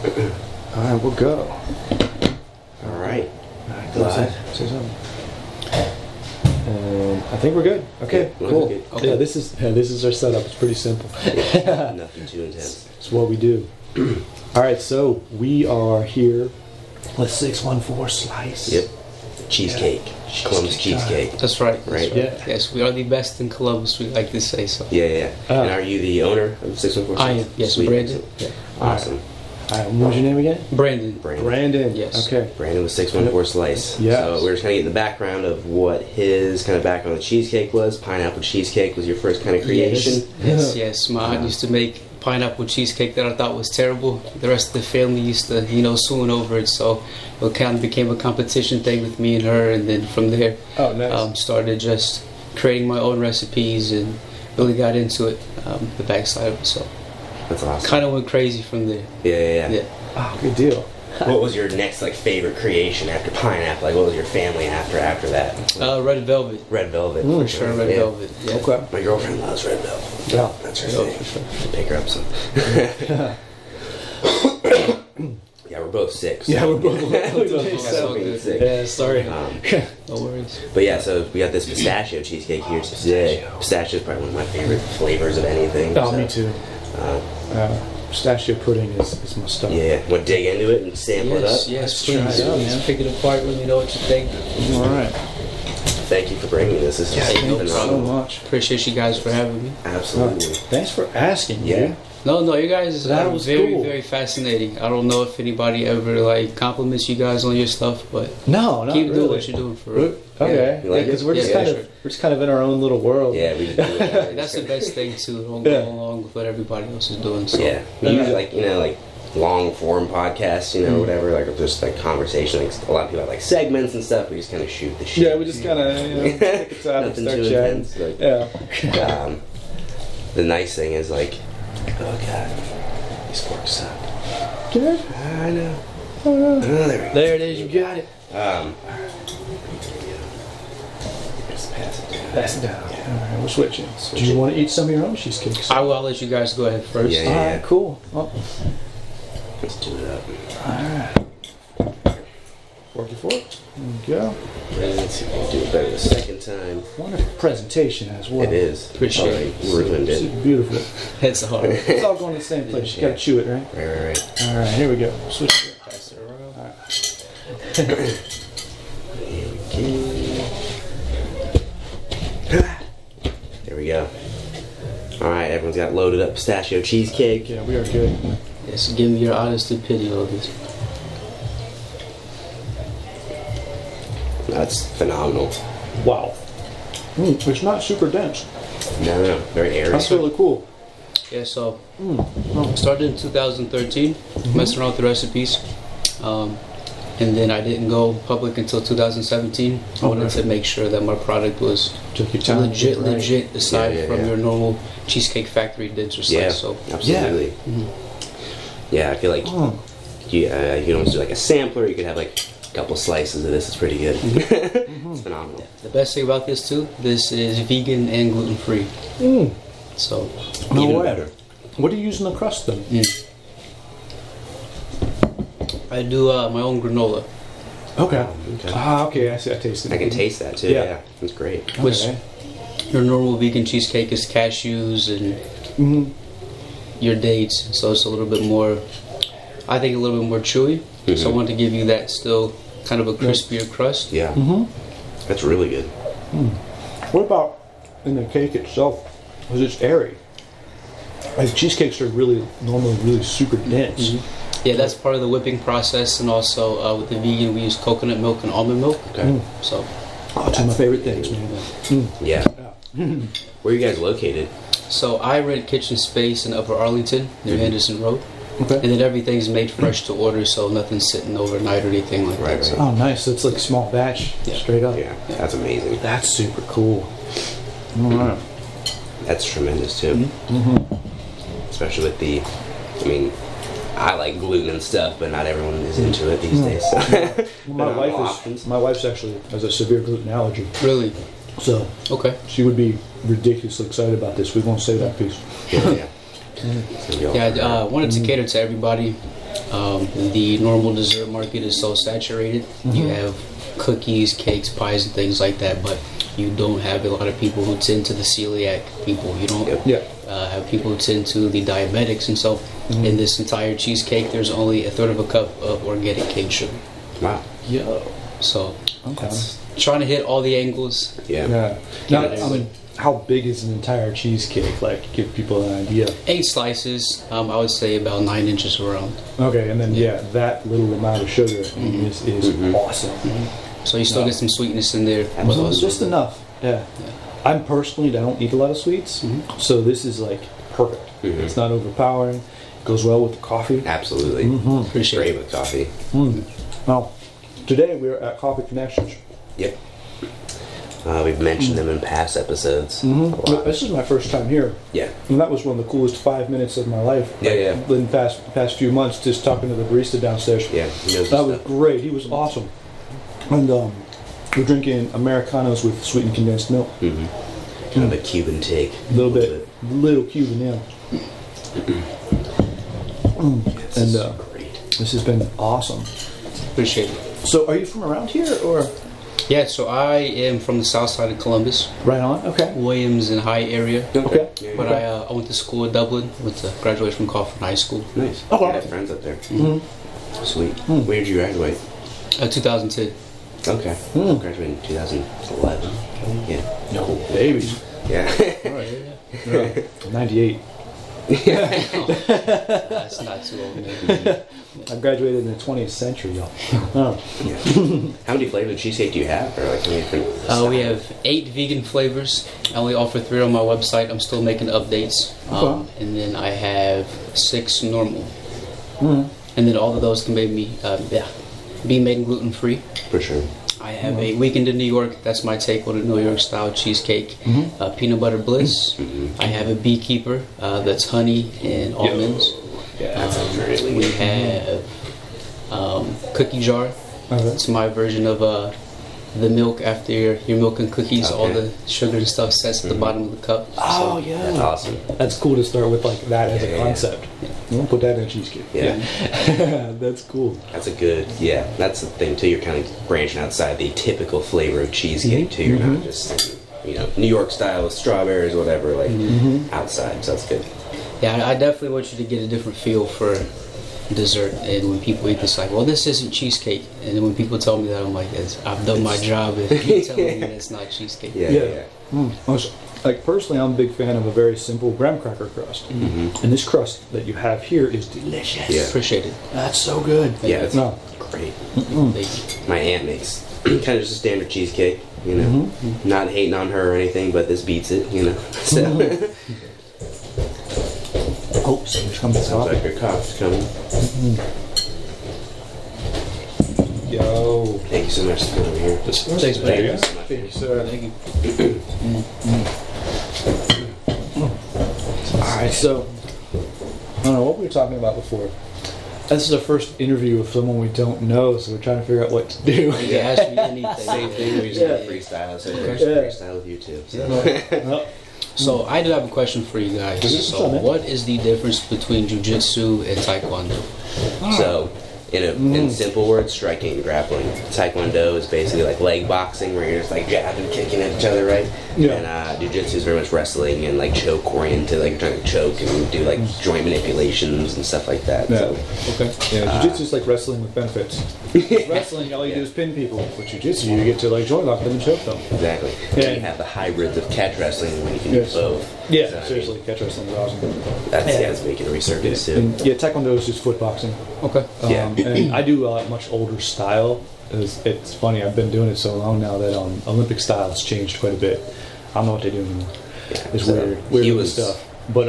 All right, we'll go. All right. Go ahead. Say something. I think we're good. Okay, Yeah, cool. good. Okay. Yeah, this is our setup. It's pretty simple. Nothing too intense. It's what we do. All right, so we are here with 614 Slice. Yep. Cheesecake. Columbus cheesecake. That's right. Right? Yeah. Yes, we are the best in Columbus, we like to say so. Yeah. And are you the owner of 614? I am. Yes, Sweet. Brandon. Yeah. Awesome. All right, what was your name again? Brandon. Brandon. Yes. Okay. Brandon with 614 Slice. Yes. So we're just kind of getting the background of what his kind of background with cheesecake was. Pineapple cheesecake was your first kind of creation. Yes. My aunt used to make pineapple cheesecake that I thought was terrible. The rest of the family used to, swoon over it. So it kind of became a competition thing with me and her. And then from there, started just creating my own recipes and really got into it, the backside of it. So That's awesome. kind of went crazy from there. Yeah. Oh, good deal. What was your next favorite creation after pineapple? What was your family after that? Red velvet. Red velvet. For sure, red velvet. Yeah. Okay. My girlfriend loves red velvet. Yeah. That's her thing. For sure. I'll pick her up some. Yeah, we're both sick. So. Yeah, we're both That's all good. sick. Yeah, sorry. No worries. But yeah, so we got this pistachio cheesecake here today. Pistachio is probably one of my favorite flavors of anything. Oh, so, me too. Pistachio pudding is my stuff. Yeah, want to dig into it and sample it up? Yes, try please. it out, Please man. pick it apart. Let me know what you think. All right. Thank you for bringing this. This is Yeah, no Thanks so problem. much. Appreciate you guys for having me. Absolutely. Thanks for asking. Yeah. Dude. No, you guys That are was very, cool. very fascinating. I don't know if anybody ever compliments you guys on your stuff, but No, not keep really. doing what you're doing for real. Okay. You like it? Because we're just Yeah, kind of in our own little world. Yeah, we just do it. That's the best thing too. Don't Yeah. go along with what everybody else is doing. So. Yeah, we usually long form podcasts, whatever, just conversation. A lot of people have segments and stuff. We just kind of shoot the shit. Yeah, we just kind of take the time and Nothing start too chatting. intense. Yeah. The nice thing is oh god, these forks suck. Good. I know. Oh, Oh, there we go. there it is. You got it. Just pass it down. Pass it down. All right, we're switching. Do you want to eat some of your own cheesecakes? I'll let you guys go ahead first. Yeah. All right, cool. Well, Let's do it up. all right. Forky fork. There we go. Let's see if we can do it better the second time. Wonderful presentation as well. It is. Appreciate it. Ruined it. Super beautiful. It's hard. It's all going to the same place. You got to chew it, right? Right. All right, here we go. Switch it. Pass it around. All right. There we go. Alright, everyone's got loaded up pistachio cheesecake. Yeah, we are good. Yes, give me your honest opinion on this. That's phenomenal. Wow. It's not super dense. No, very airy. That's really cool. Yeah, so started in 2013, messing around with the recipes, and then I didn't go public until 2017. I wanted to make sure that my product was Took your time. legit aside Yeah, from yeah. your normal Cheesecake Factory denser Yeah, slice. So absolutely. Yeah, I feel like you can almost do a sampler. You could have a couple slices of this. It's pretty good. It's phenomenal. the best thing about this too, this is vegan and gluten free. So No Even way. better. What are you using the crust then? I do my own granola, Okay. Okay. Ah, okay. I see. I tasted it. I can taste that too. Yeah. Yeah, it's great. which Okay. your normal vegan cheesecake is cashews and your dates, so it's a little bit more, I think a little bit more chewy. So I wanted to give you that still kind of a crispier crust. Yeah, that's really good. What about in the cake itself? Because it's airy. Cheesecakes are normally really super dense. Yeah, that's part of the whipping process, and also with the vegan we use coconut milk and almond milk. Okay. So Oh, two of my favorite things, man. Yeah. Where are you guys located? So I rent kitchen space in Upper Arlington near Henderson Road, Okay. and then everything's made fresh to order, so nothing's sitting overnight or anything like Right, that. So. Oh, nice. It's like small batch, Yeah. straight up. Yeah, that's amazing. That's super cool. All right. That's tremendous too. Especially with I like gluten and stuff, but not everyone is into it these days. So. My wife's actually has a severe gluten allergy, Really? so Okay. she would be ridiculously excited about this. We won't say that piece. Yeah. It's gonna be all Yeah, right. I wanted to cater to everybody. The normal dessert market is so saturated. You have cookies, cakes, pies, and things like that, but you don't have a lot of people who tend to the celiac people. You don't have people who tend to the diabetics, and so in this entire cheesecake, there's only a third of a cup of organic cane sugar. Wow. Yo. So, Okay. trying to hit all the angles. Yeah. Now, I mean, how big is an entire cheesecake? Like, give people an idea. 8 slices, I would say about 9 inches around. Okay, and then that little amount of sugar is awesome. So you still get some sweetness in there. But also Just enough. Yeah. I don't eat a lot of sweets, so this is like perfect. It's not overpowering. It goes well with the coffee. Absolutely. Appreciate Great it. with coffee. Now, today we're at Coffee Connections. Yep. We've mentioned them in past episodes. A lot. This is my first time here. Yeah. And that was one of the coolest 5 minutes of my life. Yeah. In the past few months, just talking to the barista downstairs. Yeah. He knows his That was stuff. great. He was awesome. And we're drinking Americanos with sweetened condensed milk. Kind of a Cuban take. A little Cuban, yeah. This is great. This has been awesome. Appreciate it. So, are you from around here, or Yeah, so I am from the south side of Columbus, right on? Okay. Williams and High area. Okay. Yeah, But yeah. I went to school in Dublin, graduated from Kaufman High School. Nice. Okay. I have friends up there. Sweet. Where did you graduate? 2010. Okay. Graduated in 2011. Yeah. No, babies. Yeah. Yeah. 98. That's not too old, man. I graduated in the 20th century, y'all. Oh. Yeah. How many flavors of cheesecake do you have? Or like how many different We styles? have 8 vegan flavors. I only offer 3 on my website. I'm still making updates. And then I have 6 normal. And then all of those can be made gluten free. For sure. I have a Weekend in New York. That's my take on a New York style cheesecake. Peanut butter bliss. I have a beekeeper. That's honey and almonds. Yeah, that sounds really We good. have cookie jar. Okay. It's my version of the milk after your milk and cookies. All Okay. the sugar and stuff sets at the bottom of the cup. Oh, So, yeah. That's awesome. That's cool to start with like that as a Yeah. concept. We'll put that in a cheesecake. Yeah. That's cool. That's a good, that's the thing too. You're kind of branching outside the typical flavor of cheesecake too. You're not just, New York style with strawberries or whatever, like outside. So that's good. Yeah, I definitely want you to get a different feel for dessert. And when people eat this, like, well, this isn't cheesecake. And then when people tell me that, I'm like, I've done my job if you're telling me that's not cheesecake. Yeah. Like personally, I'm a big fan of a very simple graham cracker crust, and this crust that you have here is delicious. Yeah. Appreciate it. That's so good. Yeah, it's No. great. Thank you. My aunt makes kind of just a standard cheesecake, Not hating on her or anything, but this beats it, So Oh, someone's coming. sounds like your coffee's coming. Yo. Thank you so much for coming here. Thanks, Thank buddy. you so much. Thank you, sir. Thank you. All right, so I don't know what we were talking about before. This is our first interview with someone we don't know, so we're trying to figure out what to do. You can ask me anything. Same thing, we just Yeah. gonna freestyle, so we're just Yeah. freestyle with you too. So. So I do have a question for you guys. What's So up, man? what is the difference between jiu-jitsu and taekwondo? So, in simple words, striking and grappling. Taekwondo is basically like leg boxing, where you're just like jabbing, kicking at each other, right? Yeah. And jiu-jitsu is very much wrestling and like choke oriented, like you're trying to choke and do like joint manipulations and stuff like that. Yeah. So, Okay. Yeah, jiu-jitsu is like wrestling with benefits. Wrestling, all you do is pin people. With jiu-jitsu, you get to like joint lock them and choke them. exactly. Yeah. And you have the hybrids of catch wrestling when you can Yes. do both. Yeah, So, I mean, seriously, catch wrestling is awesome. that's making a resurgence too. And, yeah, taekwondo is just foot boxing. Okay. Yeah. And I do a much older style. It's funny, I've been doing it so long now that Olympic style has changed quite a bit. I don't know what they do anymore. Yeah. It's So, weird he little was- stuff. But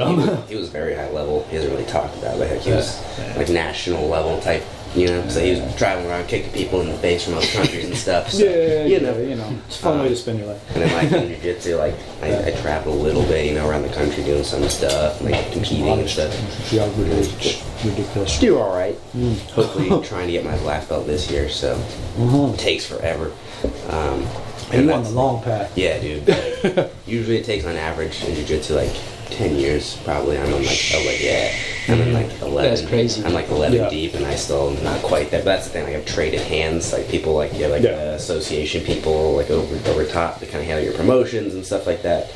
he was very high level. He doesn't really talk about it. Like he was like national level type, So he was traveling around kicking people in the face from other countries and stuff. So, it's a fun way to spend your life. And then like in jiu-jitsu, like I traveled a little bit, around the country doing some stuff, like competing and stuff. Yeah, ridiculous. Do all right. Hopefully, trying to get my black belt this year. So it takes forever. And you on that's- the long path. Yeah, dude. Usually it takes on average in jiu-jitsu like 10 years probably. I'm in like 11. That's crazy. I'm like 11 deep, and I still not quite there. But that's the thing. Like I've traded hands. Like people association people like over top to kind of handle your promotions and stuff like that.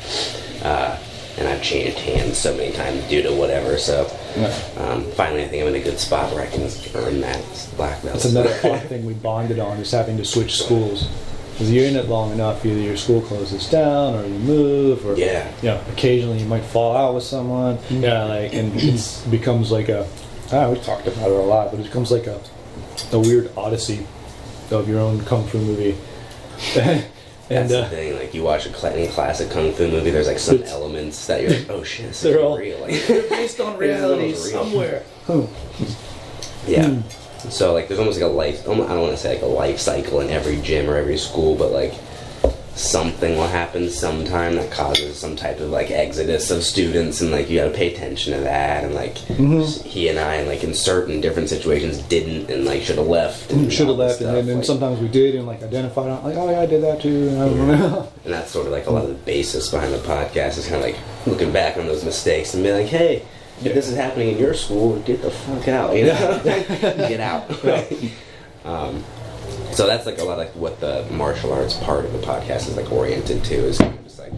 And I've changed hands so many times due to whatever. So finally, I think I'm in a good spot where I can earn that black belt. That's another fun thing we bonded on, is having to switch schools. Because you're in it long enough, either your school closes down or you move, or occasionally you might fall out with someone. And it becomes like we talked about it a lot, but it becomes like a weird odyssey of your own kung fu movie. That's the thing, like you watch any classic kung fu movie, there's like some elements that you're like, oh shit, this is all real. Like, they're based on reality somewhere. Yeah. So like there's almost like a life, I don't want to say like a life cycle in every gym or every school, but like something will happen sometime that causes some type of like exodus of students, and like you got to pay attention to that. And like he and I, like in certain different situations, didn't, and like should have left. And then sometimes we did, and like identified like, oh yeah, I did that too. And I don't know. And that's sort of like a lot of the basis behind the podcast, is kind of like looking back on those mistakes and be like, hey, if this is happening in your school, get the fuck out, you know? Get out. So that's like a lot of like what the martial arts part of the podcast is like oriented to, is kind of just like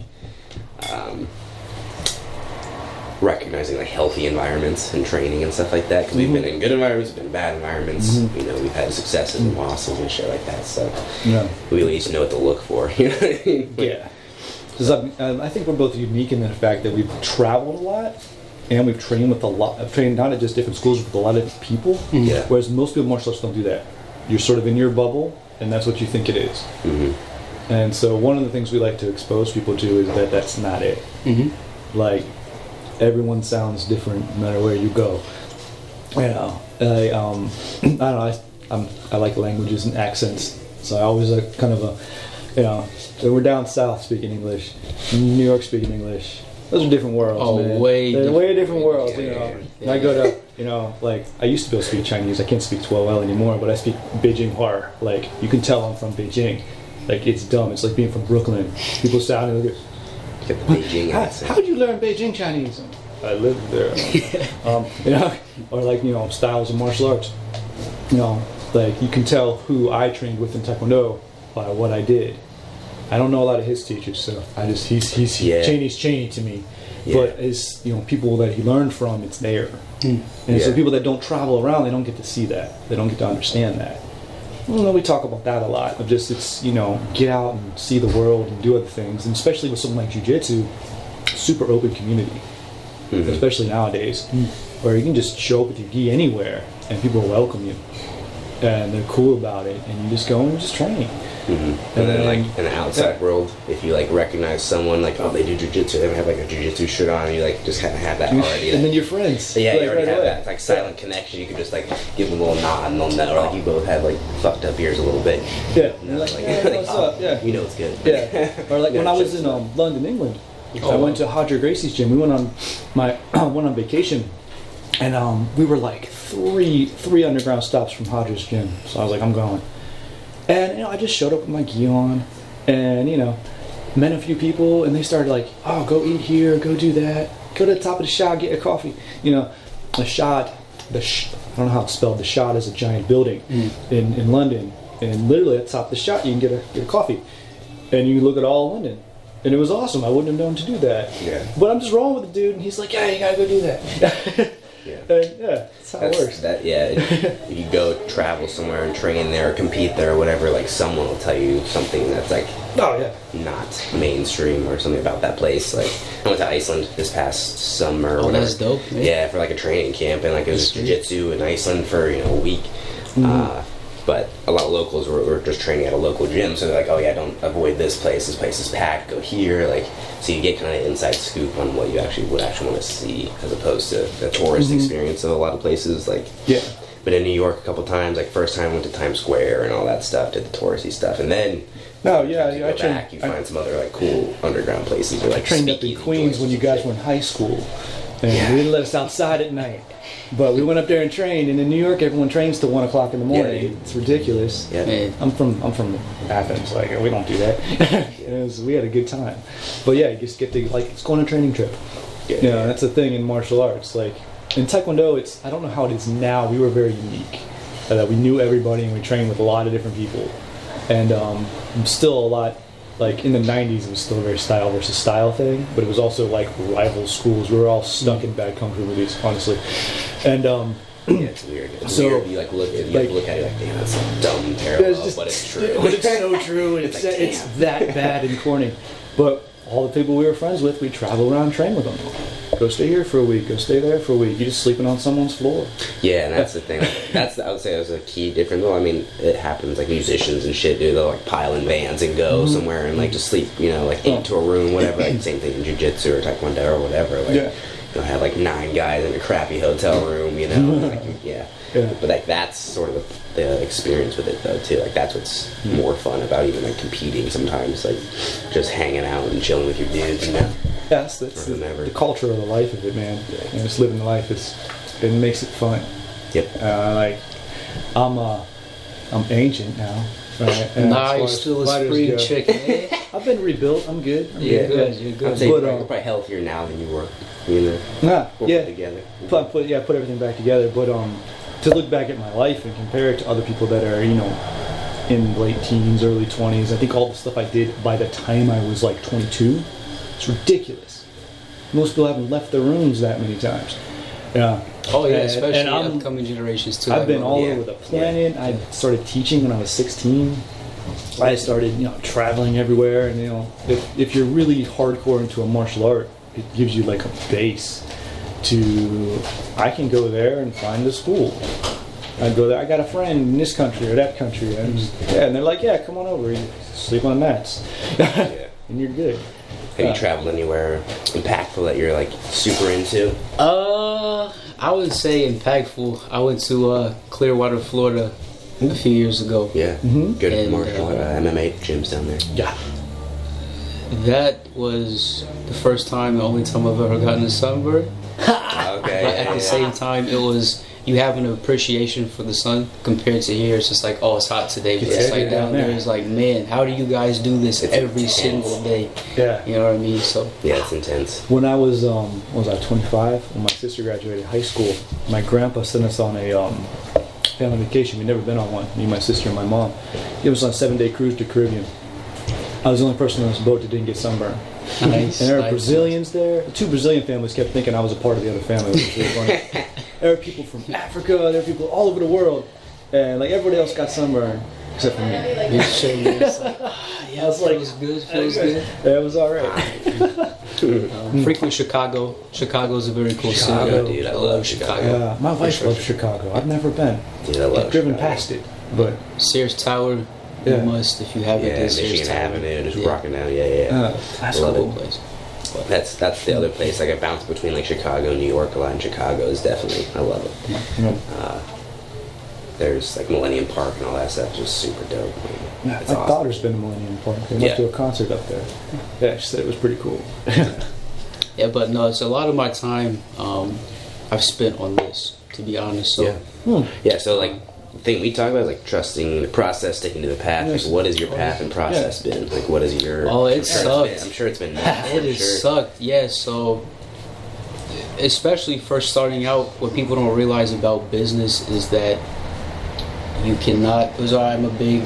recognizing like healthy environments and training and stuff like that, because we've been in good environments, we've been in bad environments, you know, we've had successes and losses and shit like that, so we at least know what to look for, you know what I mean? Because I think we're both unique in the fact that we've traveled a lot, and we've trained with trained not at just different schools, but with a lot of different people, whereas most people in martial arts don't do that. You're sort of in your bubble, and that's what you think it is. And so one of the things we like to expose people to is that that's not it. Like, everyone sounds different no matter where you go. You know, I don't know, I like languages and accents, so I always like kind of we're down south speaking English, New York speaking English. Those are different worlds, man. They're way different worlds, you know. And I go to, you know, like, I used to be able to speak Chinese. I can't speak 12 well anymore, but I speak Beijing Hua. Like, you can tell I'm from Beijing. Like, it's dumb. It's like being from Brooklyn. People sound like, get the Beijing accent. How'd you learn Beijing Chinese? I lived there. You know, or like, you know, styles of martial arts. You know, like, you can tell who I trained with in Taekwondo by what I did. I don't know a lot of his teachers, so he's Cheney to me. But as you know, people that he learned from, it's there. And so people that don't travel around, they don't get to see that. They don't get to understand that. Well, we talk about that a lot. Of just, it's, you know, get out and see the world and do other things, and especially with something like jiu-jitsu, super open community, especially nowadays, where you can just show up with your gi anywhere and people will welcome you, and they're cool about it, and you just go and just train. And then like in the outside world, if you like recognize someone like, oh, they do jiu-jitsu, they have like a jiu-jitsu shirt on, and you like just kind of have that already. And then you're friends. Yeah, you already have that like silent connection. You can just like give them a little nod and they'll know. Or like you both have like fucked up ears a little bit. You know, what's up? You know it's good. Or like when I was in London, England, I went to Gracie's gym. We went on went on vacation, and we were like three underground stops from Hodger's gym. So I was like, I'm going. And, you know, I just showed up with my gi on, and, you know, met a few people, and they started like, oh, go eat here, go do that, go to the top of the shot, get a coffee. You know, the shot, I don't know how it's spelled, the shot is a giant building in London, and literally at the top of the shot you can get a coffee, and you look at all of London. And it was awesome. I wouldn't have known to do that. But I'm just rolling with the dude, and he's like, yeah, you gotta go do that. That's how it works. If you go travel somewhere and train there or compete there or whatever, like someone will tell you something that's like not mainstream or something about that place. Like I went to Iceland this past summer. Oh, that's dope. Man. Yeah, for like a training camp, and like it was jiu-jitsu in Iceland for a week. But a lot of locals were just training at a local gym, so they're like, oh yeah, don't avoid this place is packed, go here, like, so you get kind of inside scoop on what you actually want to see, as opposed to the tourist experience of a lot of places, like, but in New York a couple times, like first time I went to Times Square and all that stuff, did the touristy stuff, and then you find some other like cool underground places. Or, like, I trained up in Queens when you guys were in high school, and they didn't let us outside at night. But we went up there and trained, and in New York, everyone trains till 1 o'clock in the morning. It's ridiculous. I'm from Athens. Like, we don't do that. We had a good time. But yeah, you just get to, like, it's going on a training trip. Yeah, that's the thing in martial arts. Like in Taekwondo, I don't know how it is now. We were very unique. That we knew everybody and we trained with a lot of different people. And still a lot, like in the 90s, it was still a very style versus style thing. But it was also like rival schools. We were all stuck in bad kung fu movies, honestly. And yeah, it's weird. It's weird. You like look at it like, damn, that's a dumb parallel, but it's true. But it's so true, and it's that bad and corny. But all the people we were friends with, we travel around and train with them. Go stay here for a week. Go stay there for a week. You're just sleeping on someone's floor. Yeah, and that's the thing. I would say that was a key difference. Though I mean, it happens like musicians and shit do. They'll like pile in vans and go somewhere and like just sleep. Like into a room, whatever. Like same thing in jiu-jitsu or taekwondo or whatever. Like, you'll have like 9 guys in a crappy hotel room. Like, yeah. But like that's sort of the experience with it though too. Like that's what's more fun about even like competing sometimes. Like just hanging out and chilling with your dudes. Yes, that's the culture of the life of it, man. Yeah. Just living the life it makes it fun. Yep. Like I'm ancient now. Right? Nah, you're still a spring chicken. I've been rebuilt. I'm good. You're good. I'd say you're probably healthier now than you were. Put together. Put everything back together. But to look back at my life and compare it to other people that are in late teens, early 20s, I think all the stuff I did by the time I was like 22, it's ridiculous. Most people haven't left their rooms that many times. Yeah. Oh yeah, especially upcoming generations too. I've been all over the planet. I started teaching when I was 16. I started, traveling everywhere, and if you're really hardcore into a martial art, it gives you like a base I can go there and find a school. I go there. I got a friend in this country or that country, and they're like, yeah, come on over. You sleep on mats, and you're good. Have you traveled anywhere impactful that you're like super into? I would say impactful. I went to Clearwater, Florida a few years ago. Yeah, good martial MMA gyms down there. Yeah. That was the first time, the only time I've ever gotten a sunburn. Okay. But at the same time, it was, you have an appreciation for the sun compared to here. It's just like, oh, it's hot today. But it's like down there, it's like, man, how do you guys do this every single day? Yeah. You know what I mean? So yeah, it's intense. When I was, 25? When my sister graduated high school, my grandpa sent us on a family vacation. We'd never been on one, me, my sister, and my mom. He was on a 7-day cruise to Caribbean. I was the only person on this boat that didn't get sunburned. Nice. And there were Brazilians there. The 2 Brazilian families kept thinking I was a part of the other family, which was really funny. There were people from Africa, there were people all over the world, and like everybody else got sunburned except for me. Yeah, feels good. Yeah, it was alright. Frequent Chicago. Chicago's a very cool city. Dude, I love Chicago. Yeah, my wife loves Chicago. I've never been. Dude, I love I've driven Chicago. past it, but Sears Tower. You must, if you haven't. Yeah, Michigan Avenue, just rocking down. Yeah. That's a cool place. But that's the other place. Like I bounce between like Chicago, New York a lot, and Chicago is definitely, I love it. There's like Millennium Park and all that stuff, just super dope. My daughter's been to Millennium Park. They went to a concert up there. Yeah, she said it was pretty cool. Yeah, but no, it's a lot of my time I've spent on this, to be honest. So yeah, so like the thing we talk about is like trusting the process, sticking to the path. Like, what has your path and process been? Like, what is your? Oh, it sucked. I'm sure it's been. It sucked. Yeah. So, especially first starting out, what people don't realize about business is that you cannot. Because I'm a big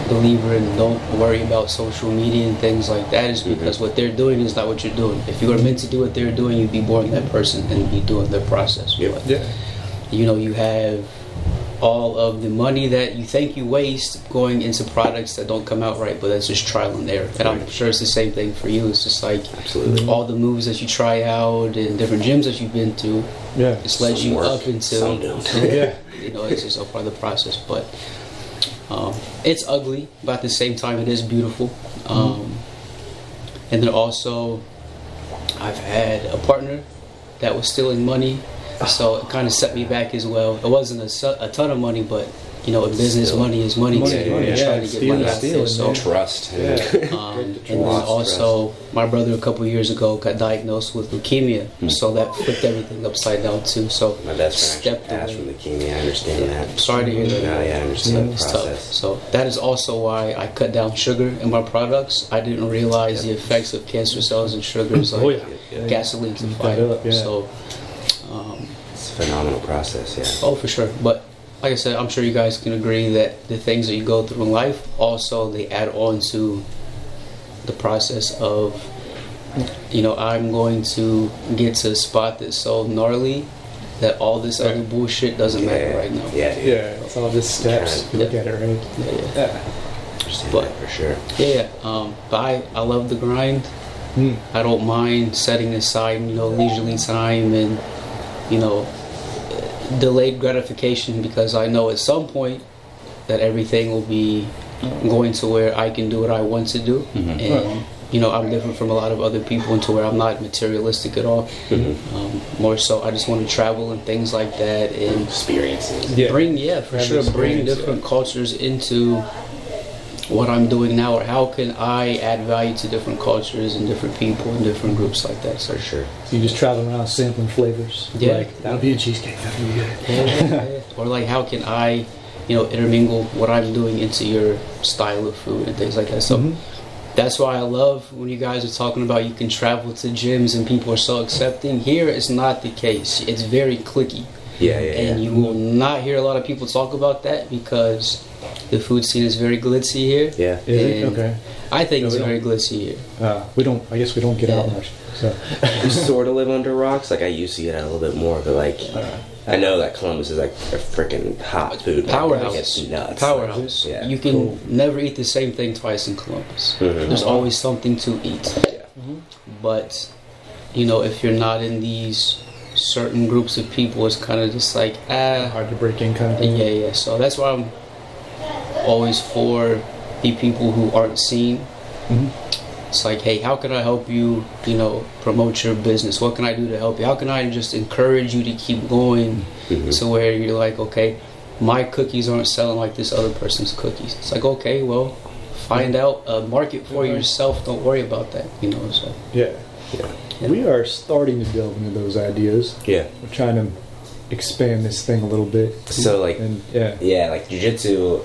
believer in don't worry about social media and things like that. Is because what they're doing is not what you're doing. If you were meant to do what they're doing, you'd be boring that person and be doing their process. But, you have all of the money that you think you waste going into products that don't come out right, but that's just trial and error. And I'm sure it's the same thing for you. It's just like all the moves that you try out and different gyms that you've been to. Yeah, it's led you up into. It's just a part of the process. But it's ugly, but at the same time, it is beautiful. And then also, I've had a partner that was stealing money. So it kind of set me back as well. It wasn't a ton of money, but you know, in business, money is money. Money, Too. money, You're yeah, trying to get steal money is out there. stealing, So, man. Trust. and then also, my brother a couple years ago got diagnosed with leukemia, so that flipped everything upside down too. So My best friend stepped passed away. from leukemia. I understand that. Sorry to hear that. No, yeah, I understand the It's process. tough. So that is also why I cut down sugar in my products. I didn't realize the effects of cancer cells and sugars like Oh, yeah. gasoline and Keep fire. that up, yeah. So, It's a phenomenal process, yeah. oh, for sure. But like I said, I'm sure you guys can agree that the things that you go through in life also they add on to the process of, you know, I'm going to get to a spot that's so gnarly that all this other bullshit doesn't matter right now. Yeah, dude. Yeah, it's all just steps. You look at it, right? Yeah. Understand But- that for sure. Yeah. But I love the grind. I don't mind setting aside, you know, leisurely time and, you know, delayed gratification because I know at some point that everything will be going to where I can do what I want to do. And, you know, I'm different from a lot of other people into where I'm not materialistic at all. More so, I just want to travel and things like that and Experiences. Yeah. bring, for Have sure, bring experience, different cultures into what I'm doing now, or how can I add value to different cultures and different people and different groups like that. So For sure. So you just travel around sampling flavors. Yeah. Like, that'll be a cheesecake. That'll be good. Yeah. Or like, how can I, you know, intermingle what I'm doing into your style of food and things like that. So that's why I love when you guys are talking about you can travel to gyms and people are so accepting. Here, it's not the case. It's very cliquey. Yeah, And you will not hear a lot of people talk about that because the food scene is very glitzy here. Yeah. Is it? And Okay. I think No, it's we very don't. glitzy here. I guess we don't get out Yeah. much. So. We sort of live under rocks. Like, I used to get out a little bit more, but, like, I know that Columbus is, like, a freaking hot food. Powerhouse. Like, it's nuts. Powerhouse. Yeah. You can never eat the same thing twice in Columbus. There's always something to eat. Yeah. But, you know, if you're not in these certain groups of people, it's kind of just like, Hard to break in kind of thing. yeah. So that's why I'm always for the people who aren't seen. It's like, hey, how can I help you, you know, promote your business? What can I do to help you? How can I just encourage you to keep going to where you're like, okay, my cookies aren't selling like this other person's cookies. It's like, okay, well, find out a market for yourself. Don't worry about that, you know. So Yeah. Yeah. We are starting to delve into those ideas. Yeah. We're trying to expand this thing a little bit. So, like, And yeah. yeah, like, jiu-jitsu,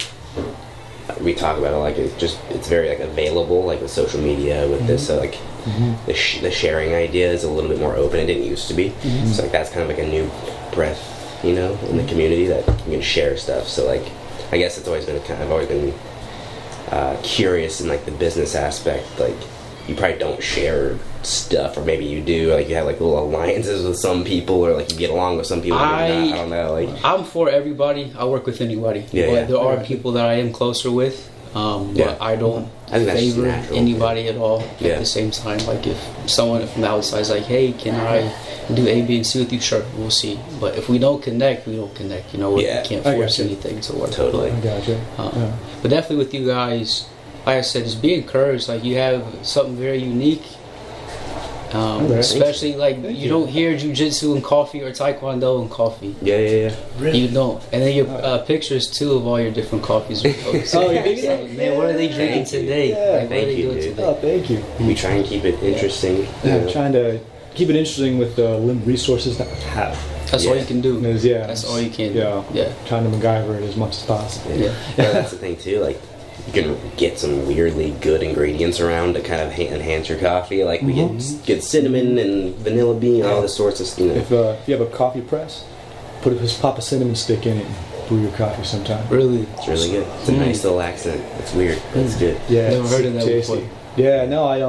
we talk about it, like, it's very, like, available, like, with social media, with this, so, like, the sharing idea is a little bit more open. It didn't used to be. So, like, that's kind of like a new breath, you know, in the community that you can share stuff. So, like, I guess it's always been I've always been curious in, like, the business aspect. Like, you probably don't share stuff, or maybe you do. Like, you have, like, little alliances with some people, or, like, you get along with some people. I don't know. Like, I'm for everybody. I work with anybody. Yeah, but yeah. there are people that I am closer with. Yeah. But I don't I think that's just favor natural. anybody at all. Yeah. At the same time, like if someone from the outside is like, "Hey, can I do A, B, and C with you?" Sure, we'll see. But if we don't connect, we don't connect. You know, Yeah. we can't I force gotcha. anything to work. Totally. I gotcha. Yeah. But definitely with you guys, like I said, just be encouraged. Like you have something very unique. Especially like you don't hear jiu-jitsu and coffee or taekwondo and coffee. yeah. You don't. And then your pictures too of all your different coffees. Oh, you're digging it? Man, what are they drinking Thank you. today? Yeah. Like, what Thank are they you, doing dude. today? Oh, thank you. We try and keep it interesting. Yeah, you know. trying to keep it interesting with the resources that we have. That's all you can do. Because, yeah, That's all you can do. Yeah. Yeah. Trying to MacGyver it as much as possible. Yeah. Yeah, that's the thing too. Like, you can get some weirdly good ingredients around to kind of enhance your coffee. Like, we get cinnamon and vanilla bean, all this sorts of, you know. If you have a coffee press, just pop a cinnamon stick in it and brew your coffee sometime. Really? It's really good. It's a nice little accent. It's weird, but it's good. Yeah, Never it's heard of that tasty. before. Yeah, no, I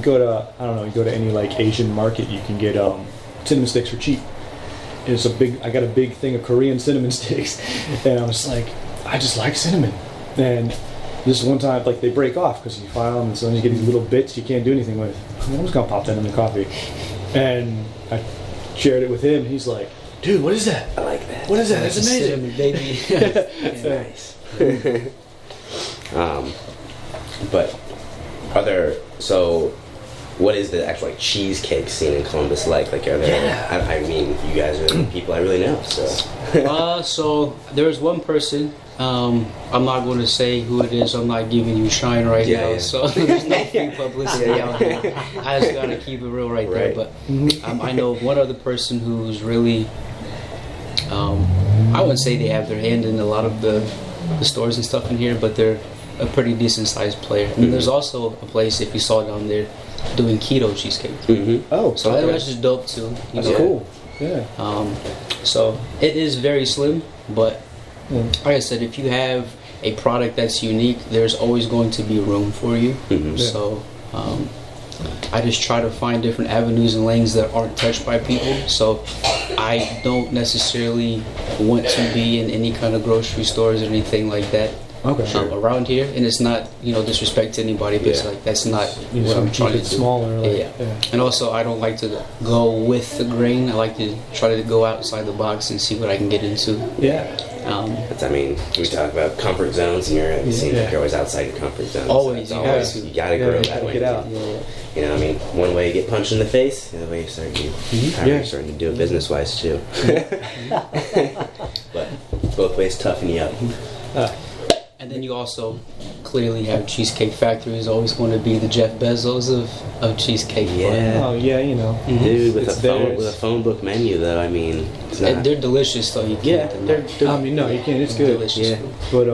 go to you go to any like Asian market, you can get cinnamon sticks for cheap. It's I got a big thing of Korean cinnamon sticks, and I was like, I just like cinnamon. And this one time, like, they break off because you file them, and so then you get these little bits you can't do anything with. I'm just gonna pop that in the coffee, and I shared it with him. He's like, "Dude, what is that? I like that. What is that? That's amazing." Cinnamon, baby. It's nice. But so what is the actual like cheesecake scene in Columbus like? Like, are there? Yeah. I mean, you guys are the people I really know. So, so there's one person. I'm not going to say who it is. I'm not giving you shine right now. Yeah. So there's no free publicity out here. I just gotta keep it real right there. But I know one other person who's really. I wouldn't say they have their hand in a lot of the stores and stuff in here, but they're a pretty decent sized player. And there's also a place, if you saw down there, doing keto cheesecake. Oh, so that's just dope too. That's cool. Yeah. So it is very slim, but like I said, if you have a product that's unique, there's always going to be room for you. So I just try to find different avenues and lanes that aren't touched by people. So I don't necessarily want to be in any kind of grocery stores or anything like that. Around here, and it's not disrespect to anybody, but it's like that's not what I'm trying to do. Smaller, and also I don't like to go with the grain. I like to try to go outside the box and see what I can get into. I mean, we talk about comfort zones, and it seems like you're always outside your comfort zone. Always, so you gotta grow that way. Get out. You know, I mean, one way you get punched in the face, the other way you're starting to do it business-wise too. But both ways toughen you up. And then you also clearly have Cheesecake Factory is always going to be the Jeff Bezos of cheesecake. Dude, with a phone book menu though, I mean, they're delicious though. You can't. I mean, no, you can't. It's good. Delicious. But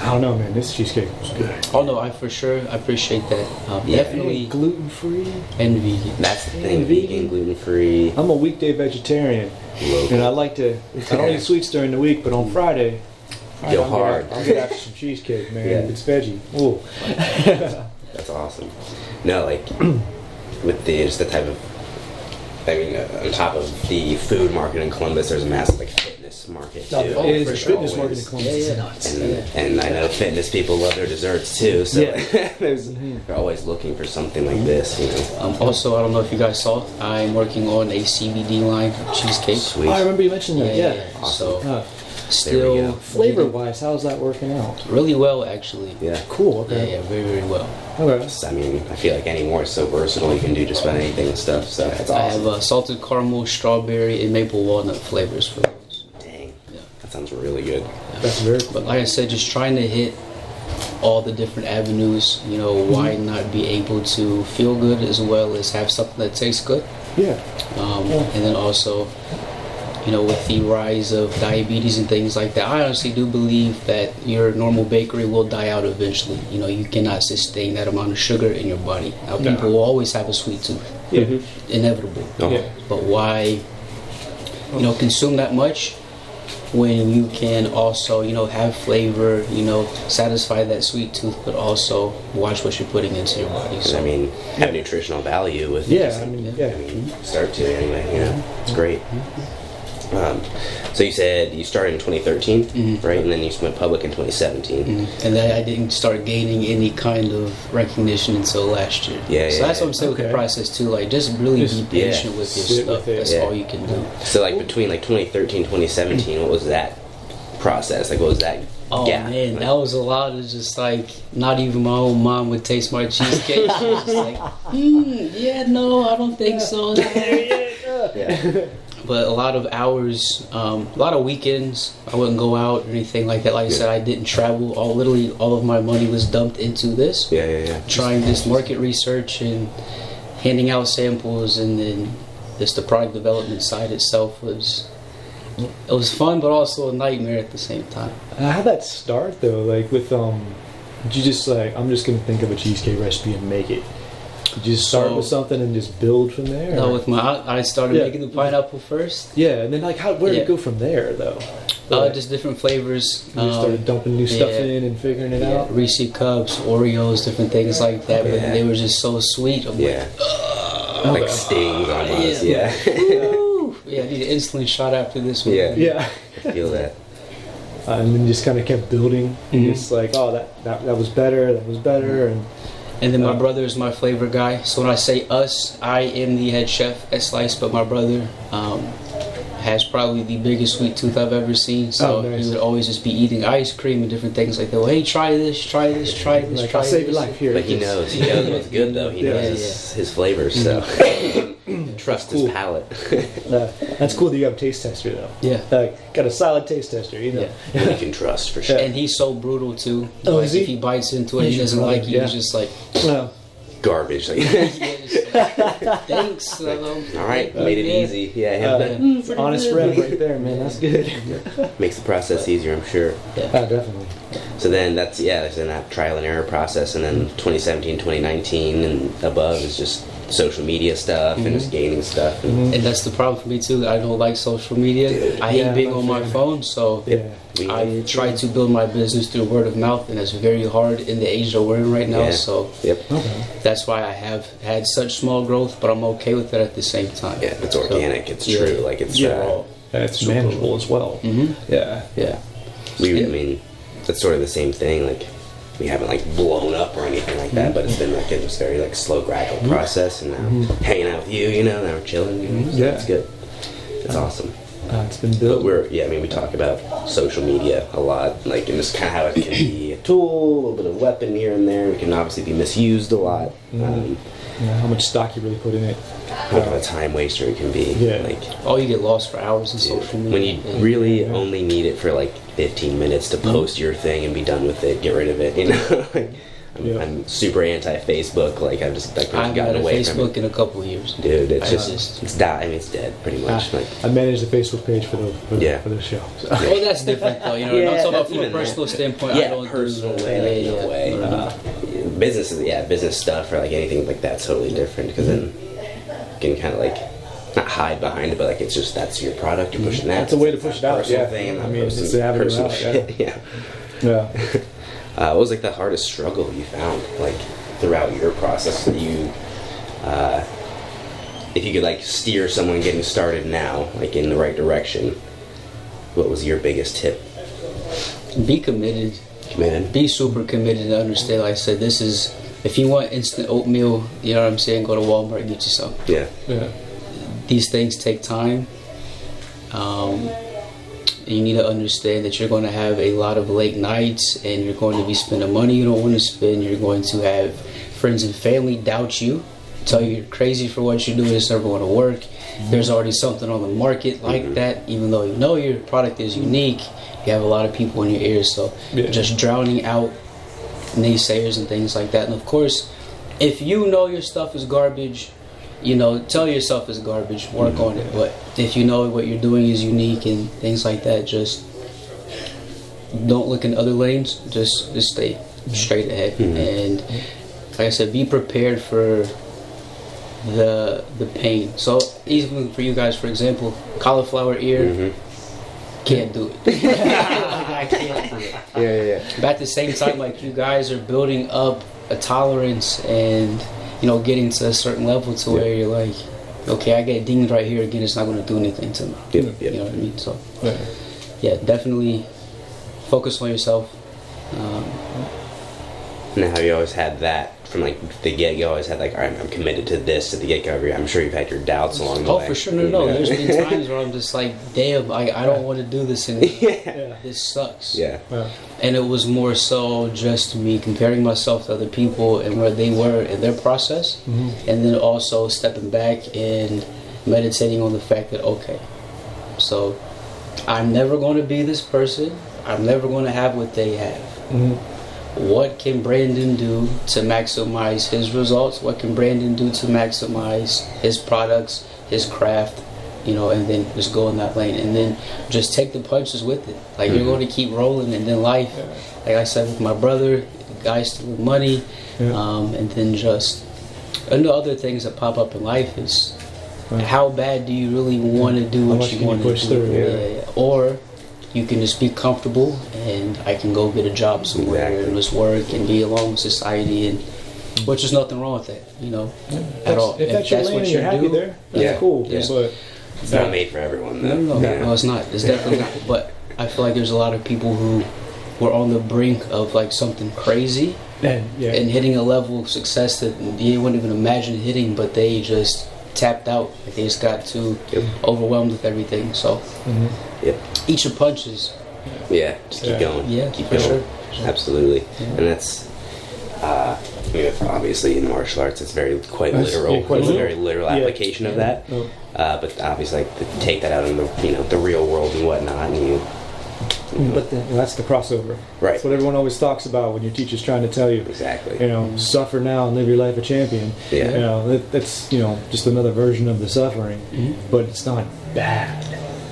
I don't know, man. This cheesecake was good. Oh no, I for sure appreciate that. Definitely gluten free and vegan. That's the thing. Vegan, gluten free. I'm a weekday vegetarian, and I like to. I don't eat sweets during the week, but on Friday. Go hard. I'll get after some cheesecake, man. It's veggie. Ooh. That's awesome. No, like with just the type of. I mean, on top of the food market in Columbus, there's a massive like fitness market too. It is a fitness market in Columbus. And I know fitness people love their desserts too. So they're always looking for something like this. Also, I don't know if you guys saw, I'm working on a CBD line of cheesecake. Sweet. I remember you mentioned that. Yeah. Awesome. So. Still flavor-wise, how's that working out? Really well, actually. Yeah. Cool. Okay. Yeah, very, very well. Okay. I mean, I feel like anymore it's so versatile. You can do just about anything and stuff. So that's awesome. I have salted caramel, strawberry, and maple walnut flavors for those. Dang. Yeah. That sounds really good. Yeah. That's very cool. But like I said, just trying to hit all the different avenues. Why not be able to feel good as well as have something that tastes good? Yeah. And then also. With the rise of diabetes and things like that, I honestly do believe that your normal bakery will die out eventually. You cannot sustain that amount of sugar in your body. Now, people will always have a sweet tooth. Yeah. Inevitable. But why, consume that much when you can also, have flavor, satisfy that sweet tooth, but also watch what you're putting into your body. So, I mean, have nutritional value with start to anyway, it's great. So you said you started in 2013, right? And then you went public in 2017. And then I didn't start gaining any kind of recognition until last year. So that's what I'm saying with the process too. Like, just really be patient with your stuff. That's all you can do. So like between like 2013 2017, what was that process? Like, what was that gap? Man, that was a lot of just like, not even my own mom would taste my cheesecake. She was just like, no, I don't think so. But a lot of hours, a lot of weekends, I wouldn't go out or anything like that. Like I said, I didn't travel. Literally all of my money was dumped into this. Trying this market research and handing out samples, and then just the product development side itself was fun, but also a nightmare at the same time. How'd that start though? Like with did you just like, I'm just gonna think of a cheesecake recipe and make it? Did you just start with something and just build from there? No, I started making the pineapple first. Yeah, and then like where did it go from there though? Just different flavors. You just started dumping new stuff in and figuring it out? Reese cups, Oreos, different things like that. But they were just so sweet. I'm like stings almost. I need an insulin shot after this one. I feel that. And then just kind of kept building. It's like, that was better, that was better. And then my brother is my flavor guy. So when I say us, I am the head chef at Slice, but my brother, has probably the biggest sweet tooth I've ever seen. So nice. he would always just be eating ice cream and different things like that. Well, hey, try this, try this, try this, Like, try I'll save this. your life here. But he knows what's good though. He knows his flavors, so trust his palate. That's cool that you have a taste tester though. Yeah. Got a solid taste tester, you know. One you can trust for sure. And he's so brutal too. Oh, like, is he? If he bites into it, he doesn't like it. He's just like, Garbage. Like, thanks. all right, made it easy. Yeah, honest rev right there, man. That's good. makes the process easier, I'm sure. Definitely. So then that's in that trial and error process, and then 2017, 2019, and above is just social media stuff and just gaining stuff. And And that's the problem for me too. I don't like social media. Dude. I hate being on my phone, so I try to build my business through word of mouth, and it's very hard in the age that we're in right now. So that's why I have had such small growth, but I'm okay with it at the same time. Yeah, it's organic. So, it's true. Like it's raw. It's manageable as well. Yeah. I mean, that's sort of the same thing. Like we haven't like blown up or anything like that, but it's been like it was very like slow, gradual process, and now hanging out with you, now we're chilling. So it's good. It's awesome. It's been built. But we talk about social media a lot, like, and this kind of how it can be a tool, a little bit of weapon here and there. It can obviously be misused a lot. How much stock you really put in it. How of a time waster it can be. Like, you get lost for hours in social media. when you really only need it for like 15 minutes to post your thing and be done with it, get rid of it. I'm super anti-Facebook. Like I've just I've gotten away from Facebook it. in a couple of years. Dude, it's died. I mean, it's dead pretty much. I manage the Facebook page for the show. So. Well, that's different though. I'm talking about from a personal standpoint. I don't personal do way. No way. Business stuff or like anything like that's totally different because then you can kind of like not hide behind it, but like it's just that's your product. You're pushing that. That's a way to push it out. Personal thing. I mean, it's the avenue personal out. shit. Yeah. What was like the hardest struggle you found like throughout your process that you if you could like steer someone getting started now like in the right direction, what was your biggest tip? Be committed. Be super committed and understand, like I said, this is, if you want instant oatmeal, you know what I'm saying, go to Walmart and get you some. These things take time. You need to understand that you're going to have a lot of late nights and you're going to be spending money you don't want to spend. You're going to have friends and family doubt you, tell you you're crazy for what you're doing, it's never going to work. There's already something on the market like that, even though you know your product is unique. You have a lot of people in your ears, so just drowning out naysayers and things like that. And of course, if you know your stuff is garbage, tell yourself it's garbage, work on it. But if you know what you're doing is unique and things like that, just don't look in other lanes. Just stay straight ahead. And like I said, be prepared for the pain. So even for you guys, for example, cauliflower ear, can't do it. I can't do it. But at the same time, like you guys are building up a tolerance and getting to a certain level to where you're like, okay, I get dinged right here again, it's not going to do anything to me. You know what I mean? So, definitely focus on yourself. Now, have you always had that from like the get? You always had like, all right, I'm committed to this at the get go. I'm sure you've had your doubts along the way. Oh, for sure. No. There's been times where I'm just like, damn, I don't want to do this anymore. This sucks. And it was more so just me comparing myself to other people and where they were in their process, and then also stepping back and meditating on the fact that, okay, so I'm never going to be this person. I'm never going to have what they have. What can Brandon do to maximize his results? What can Brandon do to maximize his products, his craft, and then just go in that lane and then just take the punches with it. Like you're going to keep rolling, and then life, like I said with my brother, guys steal money, and then just other things that pop up in life is how bad do you really want to do what you want to do? Or you can just be comfortable and I can go get a job somewhere and just work and be along with society, and which is nothing wrong with that, at all. If that's your lane and you're happy there, that's cool. But it's not made for everyone, though. No, it's not. It's definitely not. But I feel like there's a lot of people who were on the brink of like something crazy and hitting a level of success that you wouldn't even imagine hitting, but they just tapped out. Like they just got too overwhelmed with everything. So eat your punches. Yeah, just keep going. Yeah, keep for going. sure. Absolutely. And that's I mean, obviously in martial arts it's quite literal. It's a very literal application of that. But obviously, like to take that out in the real world and whatnot, and But that's the crossover. Right. That's what everyone always talks about when your teacher's trying to tell you. Exactly. Suffer now and live your life a champion. Yeah. That's just another version of the suffering, but it's not bad.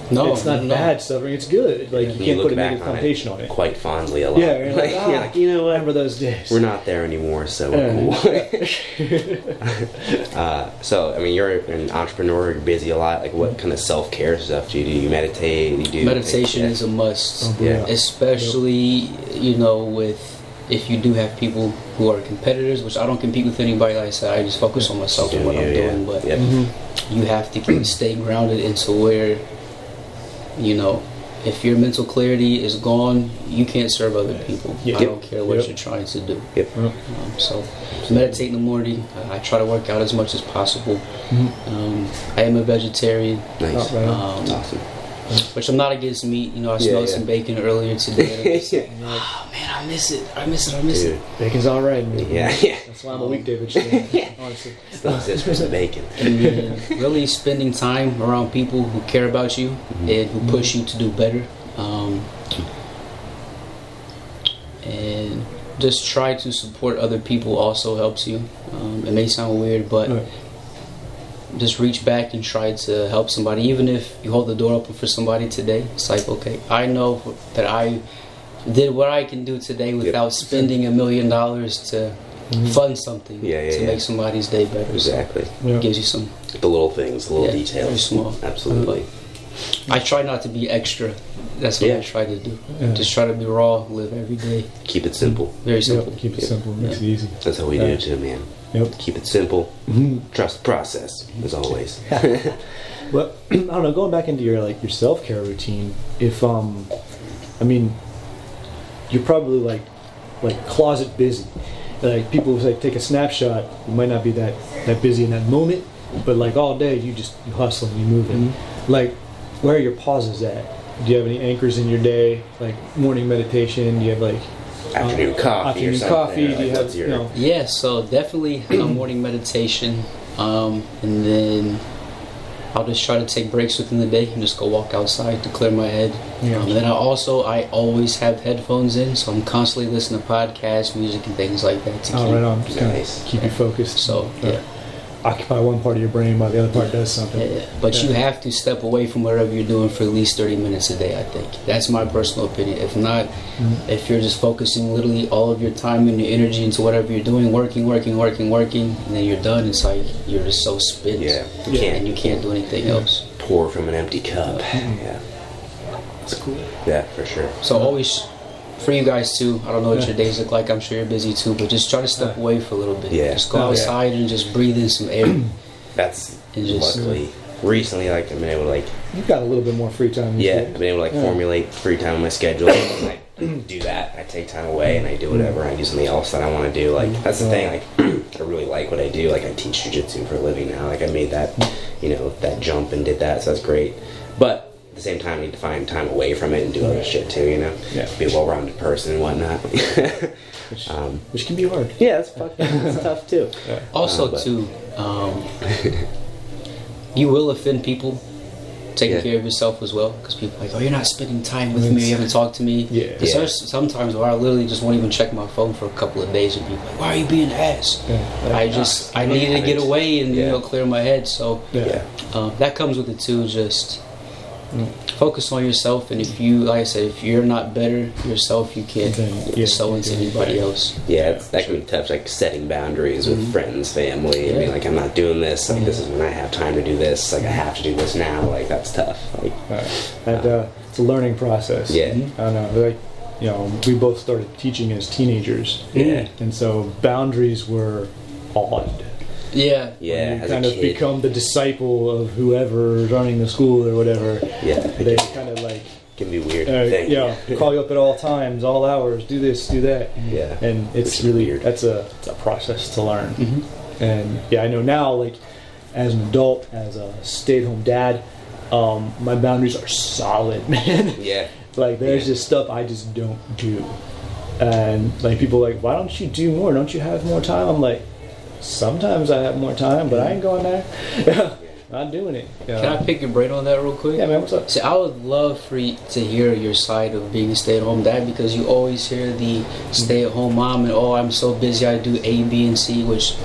No, it's not bad suffering. It's good. Like you can't put a negative connotation on it. Quite fondly a lot. Yeah, you're like, you know what? Remember those days? We're not there anymore, so we're cool. So, I mean, you're an entrepreneur. You're busy a lot. Like, what kind of self-care stuff do you do? You meditate? You do meditation is a must. Yeah. Especially with if you do have people who are competitors, which I don't compete with anybody. Like I said, I just focus on myself and what I'm doing. But you have to stay grounded into where. If your mental clarity is gone, you can't serve other people. I don't care what you're trying to do. So meditate in the morning. I try to work out as much as possible. I am a vegetarian. Nice. Awesome. Which I'm not against meat. I smelled some bacon earlier today. Oh man, I miss it. Bacon's all right, man. Yeah. That's why I'm a weekday vegetarian. Honestly, still exists for some bacon. And then really spending time around people who care about you and who push you to do better. And just try to support other people also helps you. It may sound weird, but just reach back and try to help somebody. Even if you hold the door open for somebody today, it's like, okay, I know that I did what I can do today without spending $1 million to fund something to make somebody's day better. Exactly. So it gives you some... The little things, the little details. Very small. Absolutely. I try not to be extra. That's what I try to do. Just try to be raw, live every day. Keep it simple. Very simple. Keep it simple. Makes it easy. That's how we do it too, man. Keep it simple. Trust the process, as always. Well, I don't know. Going back into your self-care routine, if you're probably like closet busy. Like people take a snapshot. You might not be that busy in that moment, but all day you hustle and you moving. Like, where are your pauses at? Do you have any anchors in your day? Like morning meditation? Do you have afternoon coffee or something? Coffee? Do you have Yeah, so definitely morning meditation, and then I'll just try to take breaks within the day and just go walk outside to clear my head. And then I always have headphones in, so I'm constantly listening to podcasts, music, and things like that to right on. Just keep you focused. So occupy one part of your brain while the other part does something. But you have to step away from whatever you're doing for at least 30 minutes a day, I think. That's my personal opinion. If not, if you're just focusing literally all of your time and your energy into whatever you're doing, working, and then you're done, it's like you're just so spent. And you can't do anything else. Pour from an empty cup. That's cool. Yeah, for sure. So always... For you guys too, I don't know what your days look like. I'm sure you're busy too, but just try to step away for a little bit. Just go outside and just breathe in some air. That's luckily recently, I've been able to you've got a little bit more free time. I've been able to formulate free time in my schedule. And I do that. I take time away and I do whatever. I do something else that I want to do. That's the thing. I really like what I do. I teach jiu-jitsu for a living now. I made that, that jump and did that. So that's great. But at the same time, I need to find time away from it and do other shit too, be a well-rounded person and whatnot. Which can be hard. Yeah, it's tough too. Also, you will offend people taking care of yourself as well, because people are like, oh, you're not spending time with me, you haven't talked to me. There's sometimes where I literally just won't even check my phone for a couple of days and people are like, why are you being an ass? I needed to get away and clear my head. So that comes with it too. Just focus on yourself, and if you, like I said, if you're not better yourself, you can't sow into anybody else. That can be tough, setting boundaries with friends, family, and being like, I'm not doing this, this is when I have time to do this, I have to do this now, that's tough. It's a learning process. I don't know, we both started teaching as teenagers, and so boundaries were odd. You kind of become the disciple of whoever's running the school or whatever. They kind of can be weird. Call you up at all times, all hours, do this, do that. And it's really weird. It's a process to learn. And I know now, as an adult, as a stay-at-home dad, my boundaries are solid, man. Yeah. Like, there's just stuff I just don't do. And, like, people are like, why don't you do more? Don't you have more time? I'm like, sometimes I have more time, but I ain't going there. Not doing it. Can I pick your brain on that real quick? Yeah, man, what's up? See, I would love for you to hear your side of being a stay-at-home dad, because you always hear the stay-at-home mom and, oh, I'm so busy, I do A, B, and C, which,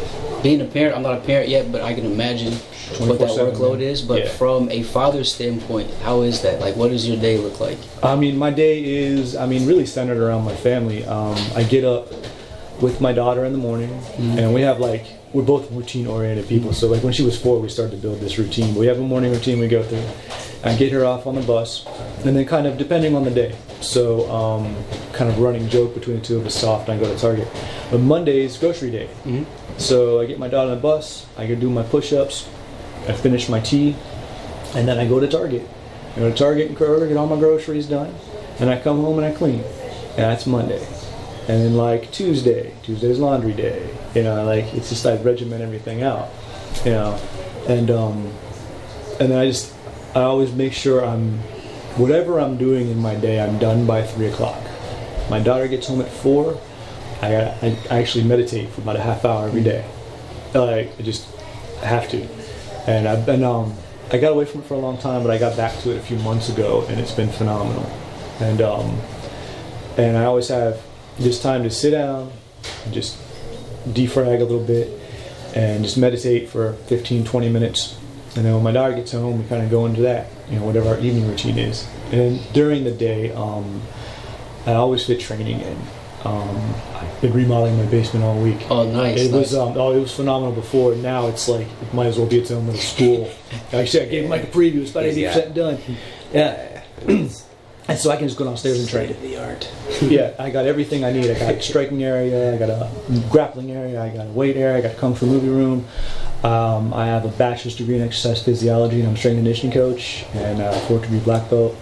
being a parent, I'm not a parent yet, but I can imagine what that workload is. But from a father's standpoint, how is that? Like, what does your day look like? I mean, my day is, really centered around my family. I get up with my daughter in the morning, and we have, like, we're both routine-oriented people. So, like, when she was 4, we started to build this routine. We have a morning routine we go through. I get her off on the bus, and then kind of depending on the day. So, kind of running joke between the two of us, soft, and I go to Target. But Monday's grocery day. So I get my daughter on the bus, I go do my push-ups, I finish my tea, and then I go to Target. I go to Target and Kroger, get all my groceries done, and I come home and I clean. And that's Monday. And then, like, Tuesday's laundry day. You know, like, it's just I regiment everything out. You know, and then I always make sure whatever I'm doing in my day, I'm done by 3 o'clock. My daughter gets home at 4. I actually meditate for about a half hour every day. I just have to. And I got away from it for a long time, but I got back to it a few months ago, and it's been phenomenal. And I always have just time to sit down, and just defrag a little bit, and just meditate for 15, 20 minutes. And then when my daughter gets home, we kind of go into that, you know, whatever our evening routine is. And during the day, I always fit training in. I've been remodeling my basement all week. Oh, nice. It was phenomenal before. Now it's like it might as well be its own little school. Actually, I gave him like a preview. It's about 80% done. Yeah. And so I can just go downstairs and train. State of the art. Yeah, I got everything I need. I got a striking area, I got a grappling area, I got a weight area, I got a kung fu movie room. I have a bachelor's degree in exercise physiology, and I'm a strength and conditioning coach, and a 4th degree black belt.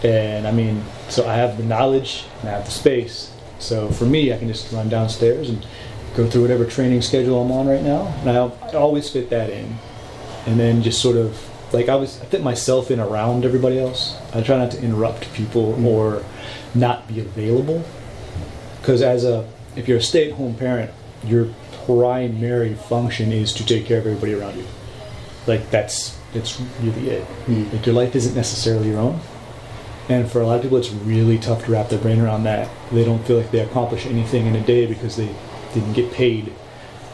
And so I have the knowledge and I have the space. So for me, I can just run downstairs and go through whatever training schedule I'm on right now, and I always fit that in. And then just sort of, like, I fit myself in around everybody else. I try not to interrupt people or not be available. Because if you're a stay-at-home parent, your primary function is to take care of everybody around you. Like, that's really it. Like, your life isn't necessarily your own. And for a lot of people, it's really tough to wrap their brain around that. They don't feel like they accomplish anything in a day because they didn't get paid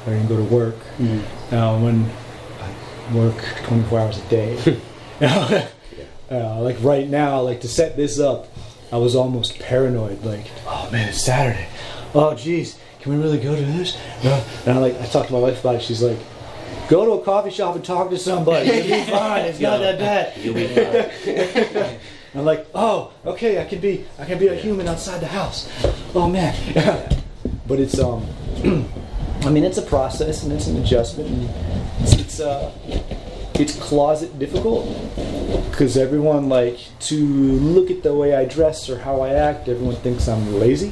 or didn't go to work. When I work 24 hours a day, like right now, like to set this up, I was almost paranoid. Like, oh man, it's Saturday. Oh geez, can we really go to this? And I talked to my wife about it. She's like, go to a coffee shop and talk to somebody. You'll be fine. It's not that bad. You'll be fine. I'm like, oh, okay, I can be a human outside the house. Oh man. But it's it's a process and it's an adjustment. And it's closet difficult because everyone, like, to look at the way I dress or how I act, everyone thinks I'm lazy.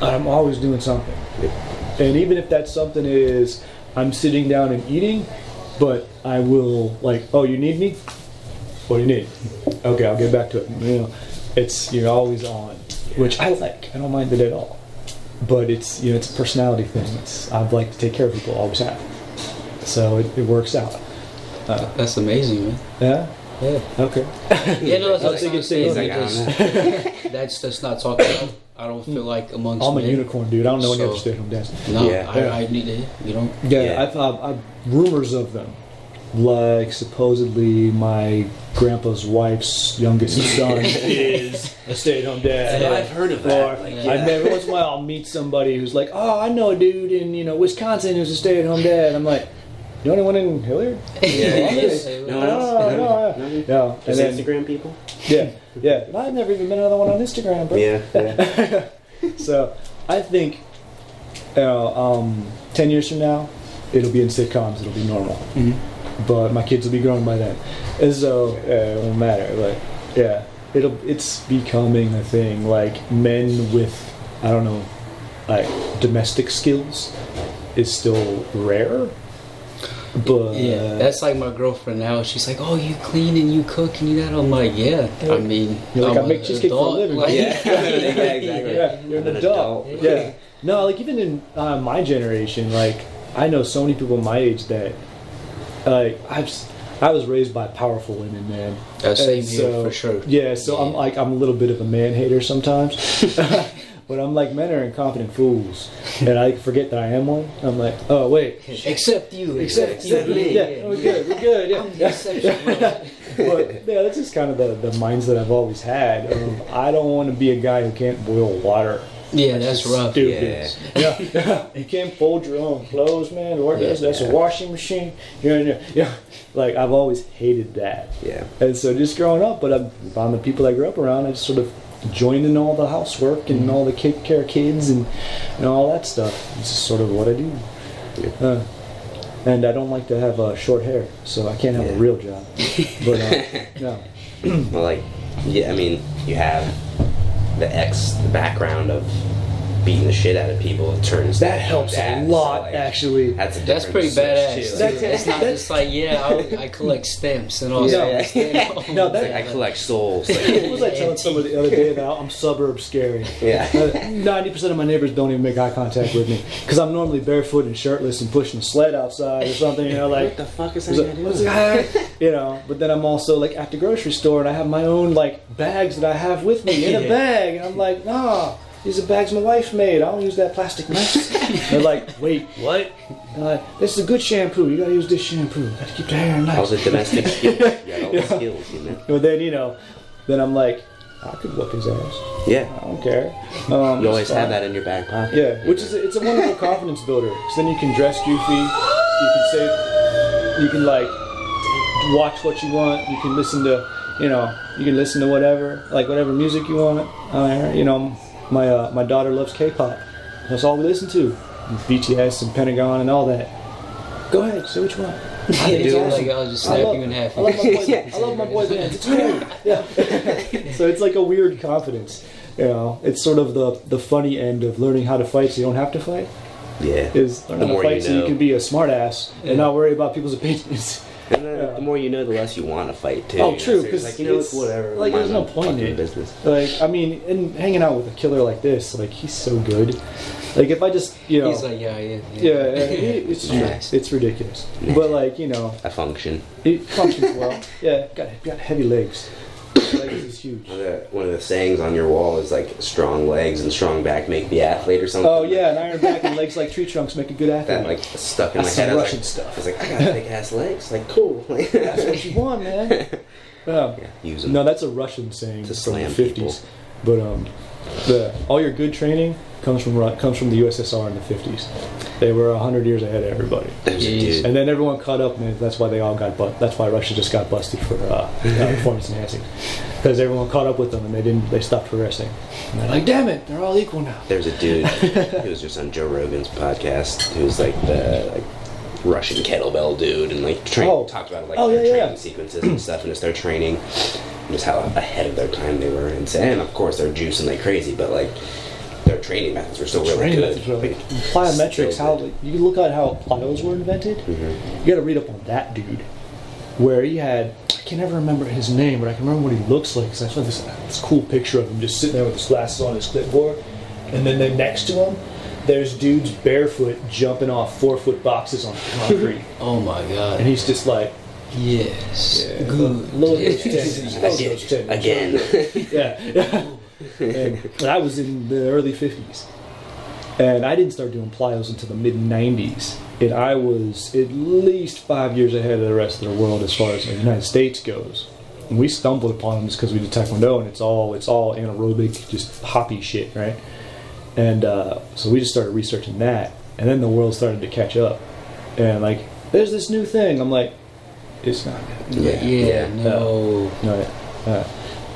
I'm always doing something. And even if that something is I'm sitting down and eating, but I will, like, oh, you need me? What do you need? Okay, I'll get back to it. You know, you're always on, which I like. I don't mind it at all. But it's a personality thing. I'd like to take care of people, always have. So it works out. That's amazing, man. Yeah? Yeah. Okay. Yeah, no, that's what I'm saying. Like, That's just not talked about. I don't feel like amongst I'm a men. unicorn, dude. I don't know any other stay-at-home dads. No, Yeah. I need to. You know. Yeah, I've rumors of them. Like, supposedly my grandpa's wife's youngest son is a stay-at-home dad. Yeah, I've heard of that. Or every once in a while I'll meet somebody who's like, oh, I know a dude in Wisconsin who's a stay-at-home dad. I'm like, you know anyone in Hilliard? No one else? No. Just And then, Instagram people? Yeah. I've never even met another one on Instagram, bro. Yeah. So I think 10 years from now, it'll be in sitcoms. It'll be normal. But my kids will be grown by then, and so it won't matter. Like, yeah, it's becoming a thing. Like, men with, I don't know, like domestic skills is still rare. But yeah, that's like my girlfriend now. She's like, "Oh, you clean and you cook and you that." I'm like, "Yeah." I mean, you're like, I'm I make cheesecake for a living. Like, Yeah, exactly. Yeah, you're an adult. Yeah. No, like even in my generation, like I know so many people my age that, like I was raised by powerful women, man. Same here for sure. Yeah, so I'm a little bit of a man hater sometimes. But I'm like, men are incompetent fools, and I forget that I am one. I'm like, oh wait, except you, except me. Yeah, we're good. Yeah, I'm the exception. but yeah, that's just kind of the minds that I've always had. I don't want to be a guy who can't boil water. Yeah, that's rough. Stupid. Yeah. You can't fold your own clothes, man. Or that's a washing machine. Yeah. Like I've always hated that. Yeah. And so just growing up, but on the people I grew up around, I just sort of joined in all the housework and all the take care of kids and all that stuff. It's just sort of what I do. Yeah. And I don't like to have short hair, so I can't have a real job. But no. Well, like, yeah, I mean, you have the background of beating the shit out of people. It turns that helps a lot, so, like, actually. That's pretty badass. Too. It's not just like I collect stamps and all that. No, I collect souls. Like, what was I telling somebody the other day about? I'm suburb scary. Yeah. 90% of my neighbors don't even make eye contact with me because I'm normally barefoot and shirtless and pushing a sled outside or something. Like what the fuck is that? But then I'm also like at the grocery store and I have my own like bags that I have with me in a bag, and I'm like, nah. These are bags my wife made. I don't use that plastic mess. They're like, wait, what? This is a good shampoo. You gotta use this shampoo. Gotta keep the hair nice. I was a domestic skill. You got all the skills, you know. But then, then I'm like, I could whoop his ass. Yeah. I don't care. You always have that in your back pocket. Yeah, which is it's a wonderful confidence builder. Because then you can dress goofy. You can say, you can like watch what you want. You can listen to, you can listen to whatever music you want. My daughter loves K-pop. That's all we listen to. BTS and Pentagon and all that. Go ahead, say what you want. I think it's awesome. I'll just snap you in half. I love my boy bands. It's great. Yeah. So it's like a weird confidence. It's sort of the funny end of learning how to fight so you don't have to fight. Yeah. Is learn how to fight so you can be a smart ass and not worry about people's opinions. And the more you know, the less you want to fight too. Oh, true. Because like, it's whatever. Like, there's no point in it. Business. Like, I mean, and hanging out with a killer like this, like, he's so good. Like, if I just, he's like, it's nice. It's ridiculous. But like, I function. It functions well. Yeah, got heavy legs. Legs is huge. One of the sayings on your wall is like, strong legs and strong back make the athlete or something. Oh yeah, an iron back and legs like tree trunks make a good athlete. That like stuck in my head. Russian stuff. I was like, I got big ass legs. Like, cool. That's what you want, man. Use them. No, that's a Russian saying to from the slam 50s. people. But all your good training comes from the USSR in the 50s. They were 100 years ahead of everybody. And then everyone caught up, and that's why they all got that's why Russia just got busted for performance enhancing, because everyone caught up with them and they stopped progressing. And they're like, damn it, they're all equal now. There's a dude who was just on Joe Rogan's podcast who was like the Russian kettlebell dude and like talked about their training sequences and stuff and just their training and just how ahead of their time they were, and of course they're juicing like crazy, but like their training methods were still really good. Plyometrics, you look at how plyos were invented. Mm-hmm. You got to read up on that dude, where he had, I can never remember his name, but I can remember what he looks like. Because I saw this cool picture of him just sitting there with his glasses on his clipboard, and then next to him, there's dudes barefoot jumping off 4-foot boxes on concrete. Oh my god! And he's just like, yes, good. Load those tendons. Again. Yeah. And I was in the early 50s, and I didn't start doing plyos until the mid 90s, and I was at least 5 years ahead of the rest of the world as far as the United States goes. And we stumbled upon them just because we did Taekwondo, and it's all anaerobic, just hoppy shit, right? And so we just started researching that, and then the world started to catch up, and like, there's this new thing. I'm like, it's not good. No.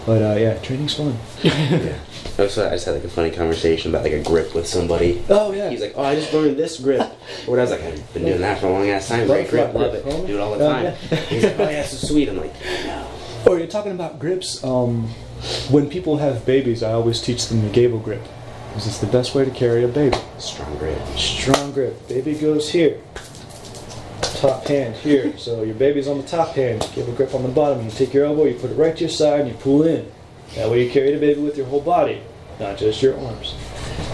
But training's fun. Yeah. I just had like a funny conversation about like a grip with somebody. Oh yeah. He's like, I just learned this grip. Or I was like, I've been doing that for a long ass time. Great grip, love it. Do it all the time. Yeah. He's like, yeah, so sweet. I'm like, no. Or you're talking about grips. When people have babies, I always teach them the gable grip, because it's the best way to carry a baby. Strong grip. Strong grip. Baby goes here. top hand here. So your baby's on the top hand. Give a grip on the bottom. You take your elbow, you put it right to your side, and you pull in. That way you carry the baby with your whole body, not just your arms.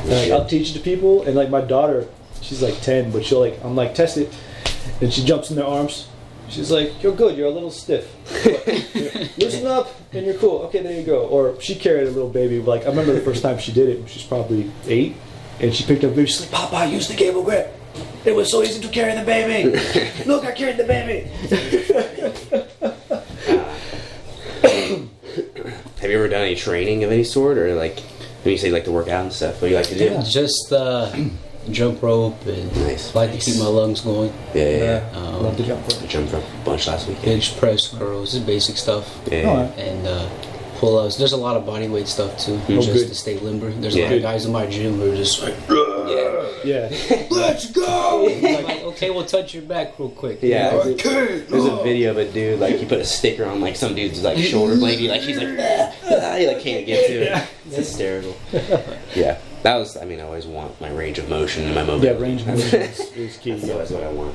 And I'll teach it to people, and like my daughter, she's like 10, but she'll like, I'm like, test it, and she jumps in their arms. She's like, you're good, you're a little stiff. Loosen up, and you're cool. Okay, there you go. Or she carried a little baby. Like I remember the first time she did it, she's probably 8, and she picked up the baby. She's like, Papa, use the cable grip. It was so easy to carry the baby. Look, I carried the baby. Have you ever done any training of any sort, or like when you say you like to work out and stuff? What do you like to do? Yeah, just jump rope and like to keep my lungs going. Yeah. Love to jump rope. I jumped rope a bunch last weekend. Bench press, curls, just basic stuff. Yeah. And pull-ups. There's a lot of body weight stuff too, just to stay limber. There's a lot of guys in my gym who are just like, yeah. Let's go! Like, okay, we'll touch your back real quick. Yeah. There's a video of a dude, like, he put a sticker on, like, some dude's, like, shoulder blade. He's like, he, like, can't get to it. It's hysterical. Yeah. That was, I mean, I always want my range of motion and my mobility. Yeah, range of motion is key. That's always what I want.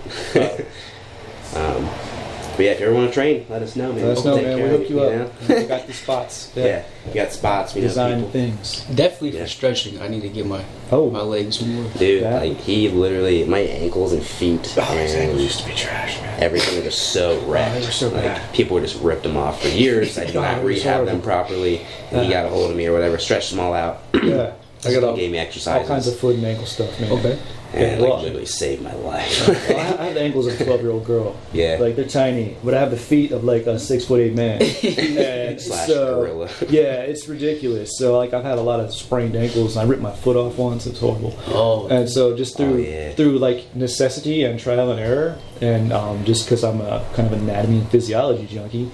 But yeah, if you ever want to train, let us know, man. Let us know, man. We'll hook you up. We got the spots. Yeah, you got spots. We design know things. Definitely for stretching. I need to get my legs more. Dude, like he literally, my ankles and feet. His ankles used to be trash, man. Everything was just so wrecked. They were so bad. People were just ripped them off for years. I did not rehab them properly. And he got a hold of me or whatever, stretched them all out. Yeah. I got gave me exercises. all kinds of foot and ankle stuff, man. Okay. And like literally saved my life. Well, I have the ankles of a 12-year-old girl. Yeah. Like they're tiny, but I have the feet of like a 6'8" man. And Slash so, gorilla. Yeah, it's ridiculous. So like I've had a lot of sprained ankles, and I ripped my foot off once. It's horrible. Oh. And so just through like necessity and trial and error, and just because I'm a kind of anatomy and physiology junkie,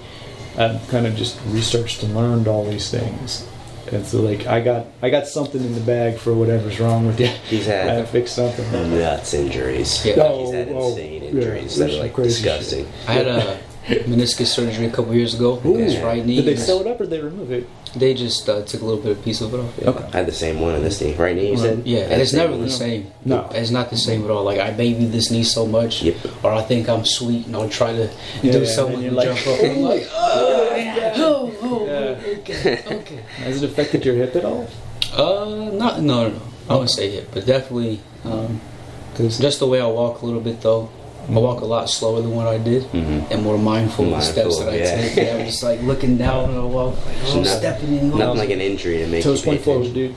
I've kind of just researched and learned all these things. And so, like, I got something in the bag for whatever's wrong with you. He's had I had to fix something. nuts injuries. Yeah. He's had insane injuries that are like disgusting. I had a meniscus surgery a couple years ago. His right knee. Did they sew it up or did they remove it? They just took a little bit of piece of it off. Yeah. Okay. I had the same one in this knee. Right knee, you said? Yeah, and it's never the same. No. It's not the same at all. Like, I baby this knee so much, or I think I'm sweet, and I'll try to do something and like, jump up, and I'm like, okay. Has it affected your hip at all? No. I wouldn't say hip, but definitely, just the way I walk a little bit, though. I walk a lot slower than what I did, and more mindful of the steps that I take. Yeah, I'm just like looking down and I walk, like, stepping in. Nothing like an injury to make toes you point forward, dude.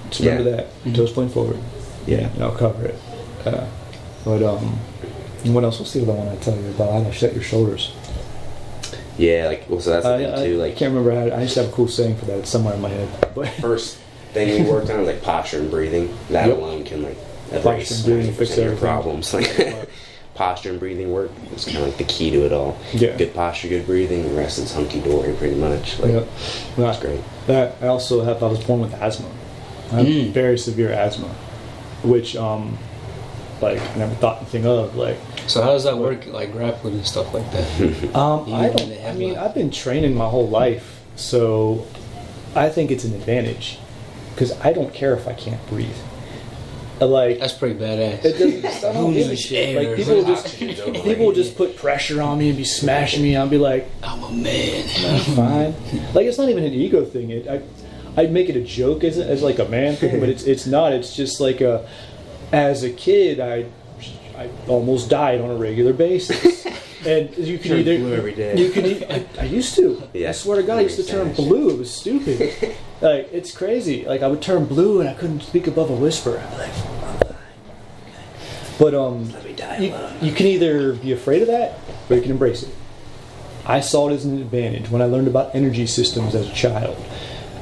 Just remember that. Toes point forward. Yeah, and I'll cover it. But what else? What's the other one I tell you about? How to set your shoulders. Yeah, like so that's the thing too. Like I can't remember. I used to have a cool saying for that. It's somewhere in my head. But first thing we worked on was like posture and breathing. That alone can like erase 90% of your problems. Like posture and breathing work is kind of like the key to it all. Yeah. Good posture, good breathing. The rest is hunky dory, pretty much. Like that's great. That I also have. I was born with asthma. I have very severe asthma, which like I never thought anything of. Like, so how does that work? Like grappling and stuff like that. I've been training my whole life, so I think it's an advantage because I don't care if I can't breathe. Like that's pretty badass. It doesn't. I don't give a shit. Like people will just put pressure on me and be smashing me. I'll be like, I'm a man. I'm fine. Like it's not even an ego thing. I'd make it a joke as like a man thing, but it's not. It's just like as a kid, I almost died on a regular basis. And you can either blue every day. I used to. Yeah. I swear to God, I used to turn blue. It was stupid. Like it's crazy. Like I would turn blue and I couldn't speak above a whisper. I'd be like, I'm fine. But let me die alone. you can either be afraid of that or you can embrace it. I saw it as an advantage when I learned about energy systems as a child.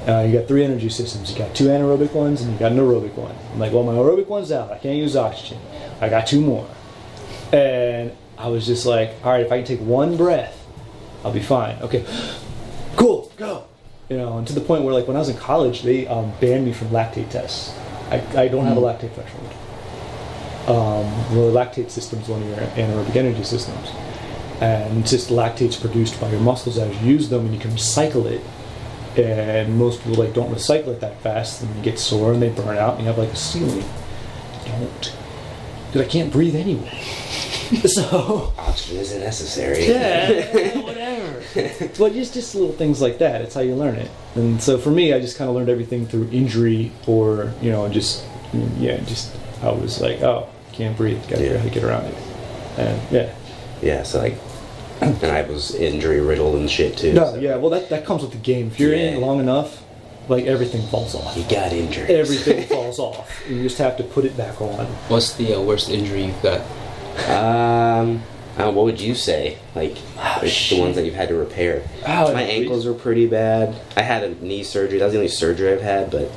You got 3 energy systems. You got 2 anaerobic ones and you got an aerobic one. I'm like, well, my aerobic one's out. I can't use oxygen. I got 2 more. And I was just like, all right, if I can take 1 breath, I'll be fine. Okay, cool, go. And to the point where, like, when I was in college, they banned me from lactate tests. I don't have a lactate threshold. The lactate system is one of your anaerobic energy systems. And it's just lactate's produced by your muscles as you use them, and you can recycle it. And most people don't recycle it that fast, and you get sore and they burn out, and you have like a ceiling. Don't. Because I can't breathe anyway. So oxygen isn't necessary. yeah, whatever. But just little things like that. It's how you learn it. And so for me, I just kind of learned everything through injury, or just I was like, oh, can't breathe. Got to figure out how to get around it. And yeah. So like, and I was injury riddled and shit too. No, so. yeah. Well, that comes with the game. If you're in it long enough, like everything falls off. You got injuries. Everything falls off. You just have to put it back on. What's the worst injury you've got? What would you say? Like the ones that you've had to repair? My ankles were pretty bad. I had a knee surgery. That was the only surgery I've had, but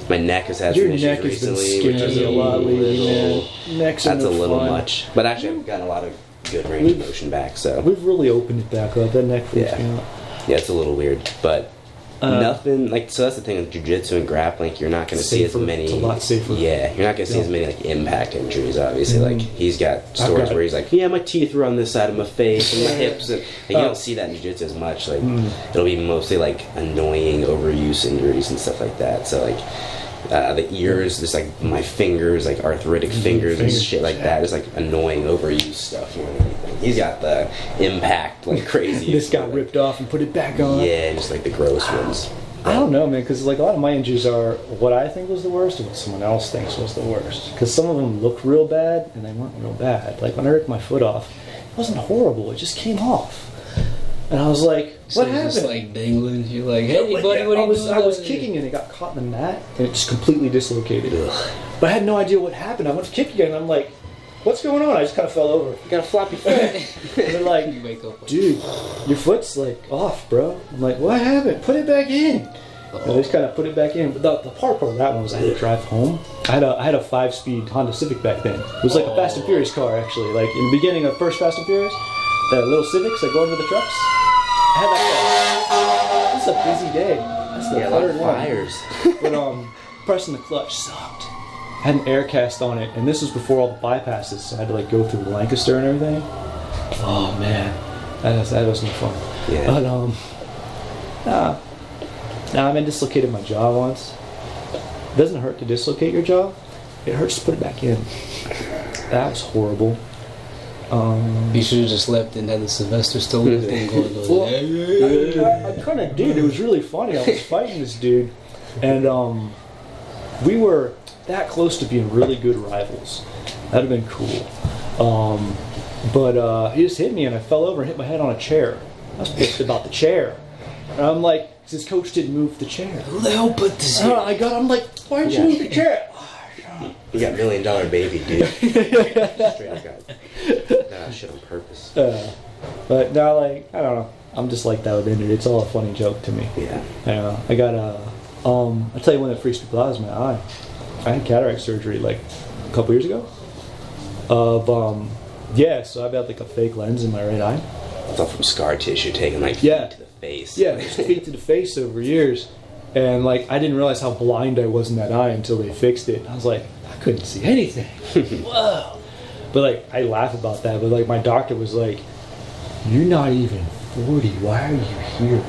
my neck has had some issues recently, which is a little. That's a little much. But actually, I've gotten a lot of good range of motion back. So we've really opened it back up. That neck freaks me out. Yeah, it's a little weird, but. Nothing like so. That's the thing with jiu-jitsu and grappling. You're not going to see as many. It's a lot safer. Yeah, you're not going to see as many like impact injuries. Obviously, like he's got stories where he's like, "Yeah, my teeth were on this side of my face and my hips," and you don't see that in jiu-jitsu as much. Like it'll be mostly like annoying overuse injuries and stuff like that. So like the ears, just like my fingers, like arthritic fingers and shit like that. It's like annoying overuse stuff more than anything. He's got the impact like crazy. This got ripped off and put it back on. Yeah, just like the gross ones. I don't know, man, because like a lot of my injuries are what I think was the worst and what someone else thinks was the worst. Because some of them look real bad and they weren't real bad. Like when I ripped my foot off, it wasn't horrible. It just came off. And I was like, what happened? Just like dangling. You're like, hey, buddy, what are you doing? I was kicking and it got caught in the mat and it just completely dislocated. But I had no idea what happened. I went to kick again and I'm like, what's going on? I just kind of fell over. You got a floppy foot. And they're like, dude, your foot's like off, bro. I'm like, what happened? Put it back in. And they just kind of put it back in. But the hard part of that one was I had to drive home. I had a 5-speed Honda Civic back then. It was like a Fast and Furious car, actually. Like in the beginning of first Fast and Furious, the little Civics that go into the trucks. I had that. This is a busy day. That's the third one. Fires. But pressing the clutch sucked. I had an air cast on it, and this was before all the bypasses, so I had to like go through Lancaster and everything. Oh man, that wasn't fun. Yeah. But I dislocated my jaw once. It doesn't hurt to dislocate your jaw. It hurts to put it back in. That was horrible. You should have just left and had the Sylvester Stallone thing going on. Well, I kind of did. It was really funny. I was fighting this dude, and we were that close to being really good rivals. That'd have been cool. But he just hit me, and I fell over and hit my head on a chair. I was pissed about the chair. And I'm like, his coach didn't move the chair. Who the hell put this here? I'm like, why didn't you move the chair? You got $1 Million Baby, dude. Straight up got shit on purpose. But now, like, I don't know. I'm just like that with it. It's all a funny joke to me. Yeah. I got I'll tell you one that freaks people out is my eye. I had cataract surgery like a couple years ago. So I've got like a fake lens in my right eye. It's all from scar tissue taken like feet to the face. Yeah, just feet to the face over years. And like I didn't realize how blind I was in that eye until they fixed it. I was like, I couldn't see anything. Whoa. But like I laugh about that, but like my doctor was like, you're not even 40, why are you here?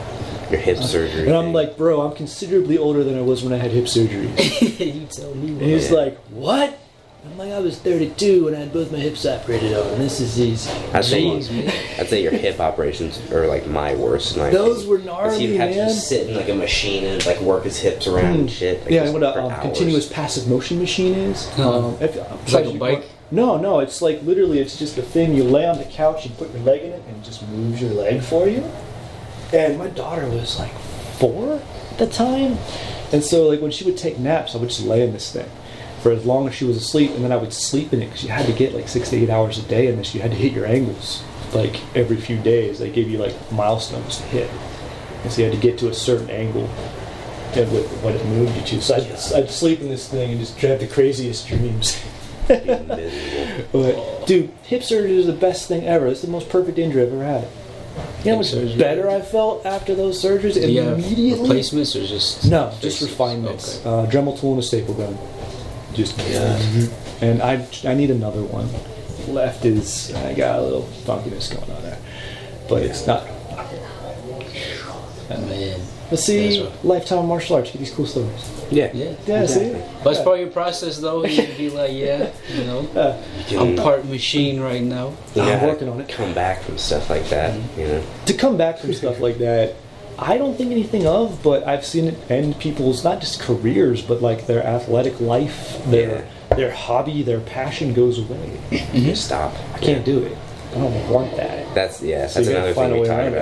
Your hip surgery. And I'm like, bro, I'm considerably older than I was when I had hip surgery. You tell me. And he's like, what? I'm like, I was 32 when I had both my hips operated on. This is easy. I'd say your hip operations are like my worst. Those were gnarly, he'd have man. to sit in like a machine and like work his hips around and shit. Like, yeah, and what a continuous passive motion machine is. It's like a bike? No, it's like literally, it's just a thing. You lay on the couch, you put your leg in it, and it just moves your leg for you. And my daughter was like 4 at the time. And so like when she would take naps, I would just lay in this thing for as long as she was asleep, and then I would sleep in it because you had to get like 6 to 8 hours a day in this. You had to hit your angles like every few days. They gave you like milestones to hit, and so you had to get to a certain angle and with what it moved you to. So I'd sleep in this thing and just have the craziest dreams. But dude, hip surgery is the best thing ever. It's the most perfect injury I've ever had. You know how much better I felt after those surgeries? Immediately. Replacements or just just refinements. Okay. Dremel tool and a staple gun. Just and I need another one. Left is I got a little funkiness going on there, but it's not. Man, Let's see, That's right. Lifetime Martial Arts. Get these cool stories. Yeah. Yeah, see? But it's part of your process, though. You'd be like, I'm part machine right now. I'm working on it. Come back from stuff like that, you know. To come back from stuff like that, I don't think anything of, but I've seen it end people's, not just careers, but like their athletic life, their hobby, their passion goes away. Just stop. I can't do it. I don't want that. That's So you gotta another find thing a we way talk around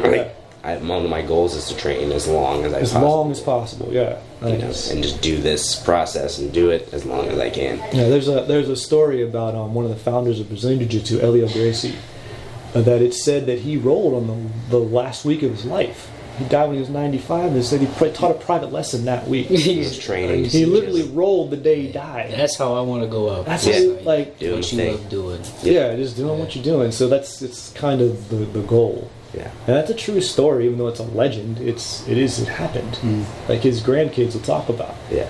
about. it. One of my goals is to train as long as I As possibly long as possible, yeah. you know, and just do this process and do it as long as I can. Yeah, there's a story about one of the founders of Brazilian Jiu-Jitsu, Gracie, that it said that he rolled on the last week of his life. He died when he was 95, and it said he taught a private lesson that week. He was training. He literally rolled the day he died. That's how I want to go up. That's Yeah. how you, like, Doing what the you thing. love doing. yeah, just doing what you're doing. So it's kind of the goal. Yeah. And that's a true story, even though it's a legend. It happened. Like his grandkids will talk about. Yeah.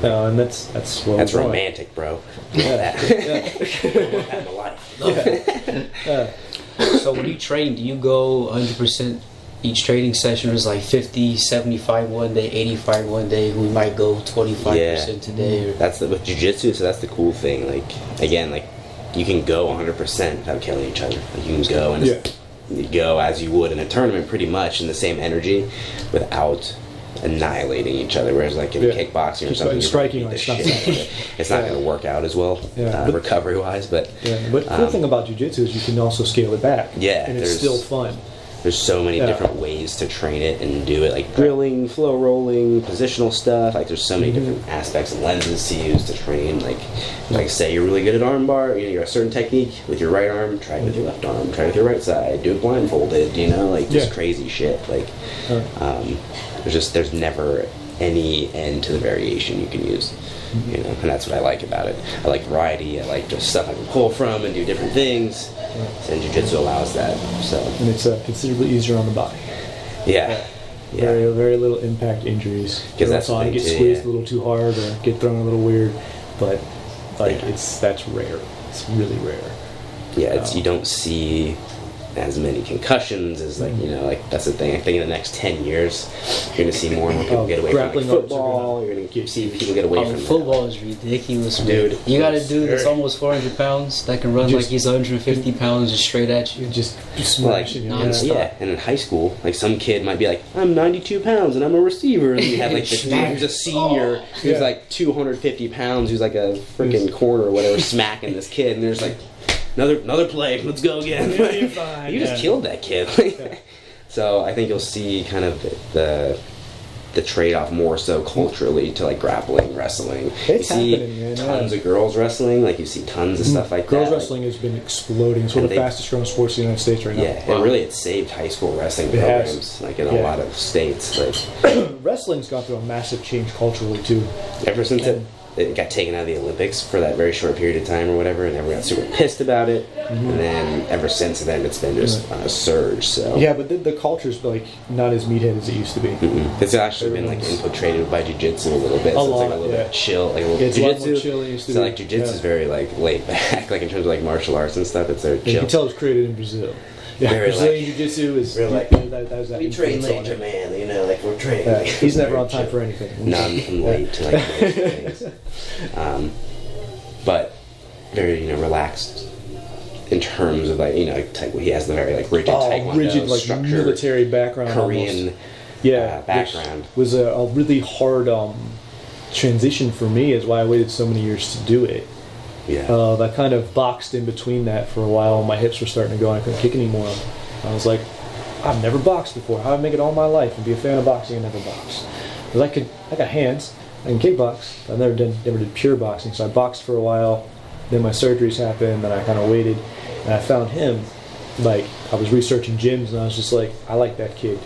And that's well. That's going. romantic, bro. Yeah. I want that in my life. So when you train, do you go 100% each training session, or is like 50, 75 one day, 85 one day? We might go 25% today. Or That's with jiu-jitsu, so that's the cool thing. Like, again, like, you can go 100% without killing each other. Like, you can go and just you go as you would in a tournament, pretty much in the same energy, without annihilating each other. Whereas, like in kickboxing or Just something, like striking, you're like, gonna beat the shit out of it. It's not going to work out as well, But- recovery-wise. But But the cool thing about jiu-jitsu is you can also scale it back. Yeah, And it's there's- still fun. there's so many different ways to train it and do it, like drilling, flow rolling, positional stuff. Like, there's so many different aspects and lenses to use to train. Like say you're really good at armbar, you know, you're a certain technique with your right arm, try it with your left arm, try it with your right side, do it blindfolded, you know, like just crazy shit. Like, there's never any end to the variation you can use. You know, and that's what I like about it. I like variety. I like just stuff I can pull from and do different things. And jiu-jitsu allows that. So, And it's considerably easier on the body. yeah. Very, very little impact injuries. 'Cause that's the on, thing get too, squeezed yeah. a little too hard or get thrown a little weird, but that's rare. It's really rare. Yeah, you don't see as many concussions as, like, you know, like, that's the thing. I think in the next 10 years, you're going to see more and more people get away from, like, grappling arts are football. gonna You're going to see people get away from football is ridiculous, man. Dude, You got a dude that's sure. almost 400 pounds that can run Just- like he's 150 pounds just straight at you. Just Like, smashing nonstop. yeah, and in high school, like, some kid might be like, I'm 92 pounds and I'm a receiver. And you have, like, this dude who's a senior who's, like, 250 pounds, who's, like, a freaking corner or whatever, smacking this kid. And there's, like, another play, let's go again. You're fine. You just killed that kid. So I think you'll see kind of the trade-off more so culturally to, like, grappling, wrestling. It's you see happening, man, tons of girls wrestling, like, you see tons of stuff like Girls that. wrestling has been exploding. It's one of the And fastest growing sports in the United States right now. Yeah, and really it saved high school wrestling It has. programs, like, in a lot of states. Like, Wrestling's gone through a massive change culturally too. ever since it got taken out of the Olympics for that very short period of time or whatever, and everyone got super pissed about it. And then ever since then, it's been just on a surge. So Yeah, but the culture's like not as meathead as it used to be. it's actually been, like, infiltrated by jiu-jitsu a little bit. A So it's, like, lot, a little yeah. bit chill, like a little It's a lot more jiu-jitsu. chill than it used to So, be. like, jiu-jitsu is Yeah. very, like, laid back, like, in terms of, like, martial arts and stuff. It's very You chill. can tell it was created in Brazil. Yeah, Very, Brazilian like- Jiu-Jitsu is We're like, that was that we train influence on late, it. man. You know, like, we're training. Yeah, like, he's never very on time chill. for anything. No, I'm late to, like, most things. But very, you know, relaxed in terms of, like, you know, he has the very, like, rigid taekwondo rigid, like structure, military background. Korean almost. background. Which was a really hard transition for me. Is why I waited so many years to do it. Yeah. I kind of boxed in between that for a while. My hips were starting to go, and I couldn't kick anymore. I was like, I've never boxed before. How would I make it all my life and be a fan of boxing and never box? Because I got hands. I can kickbox. I never did pure boxing. So I boxed for a while. Then my surgeries happened. Then I kind of waited, and I found him. Like, I was researching gyms, and I was just like, I like that kid.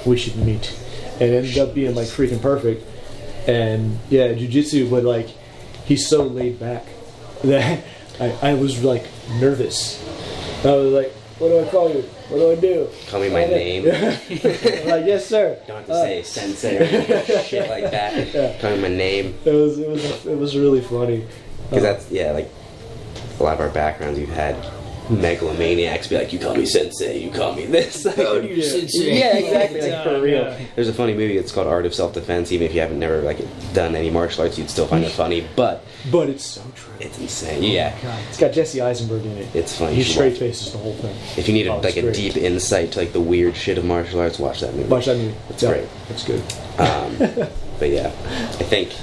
We should meet. And it ended up being like freaking perfect. And yeah, jiu-jitsu, but like, he's so laid back that I was like nervous. I was like, what do I call you? What do I do? Call me my name. I'm like, yes, sir. Don't have to say sensei or shit like that. Yeah. Call me my name. It was really funny. Because that's, yeah, like, a lot of our backgrounds, we've had megalomaniacs be like, you call me sensei, you call me this. Oh, you're sensei. Yeah, exactly. Like, for real. Yeah. There's a funny movie. It's called Art of Self-Defense. Even if you haven't never like done any martial arts, you'd still find it funny. But it's so true. it's insane. Yeah, God, it's got Jesse Eisenberg in it. it's funny. He You should straight watch it. faces the whole thing. If you need Oh, like it's a great. deep insight to like the weird shit of martial arts, watch that movie. Watch that movie. It's Yeah, great. It's good. But yeah, I think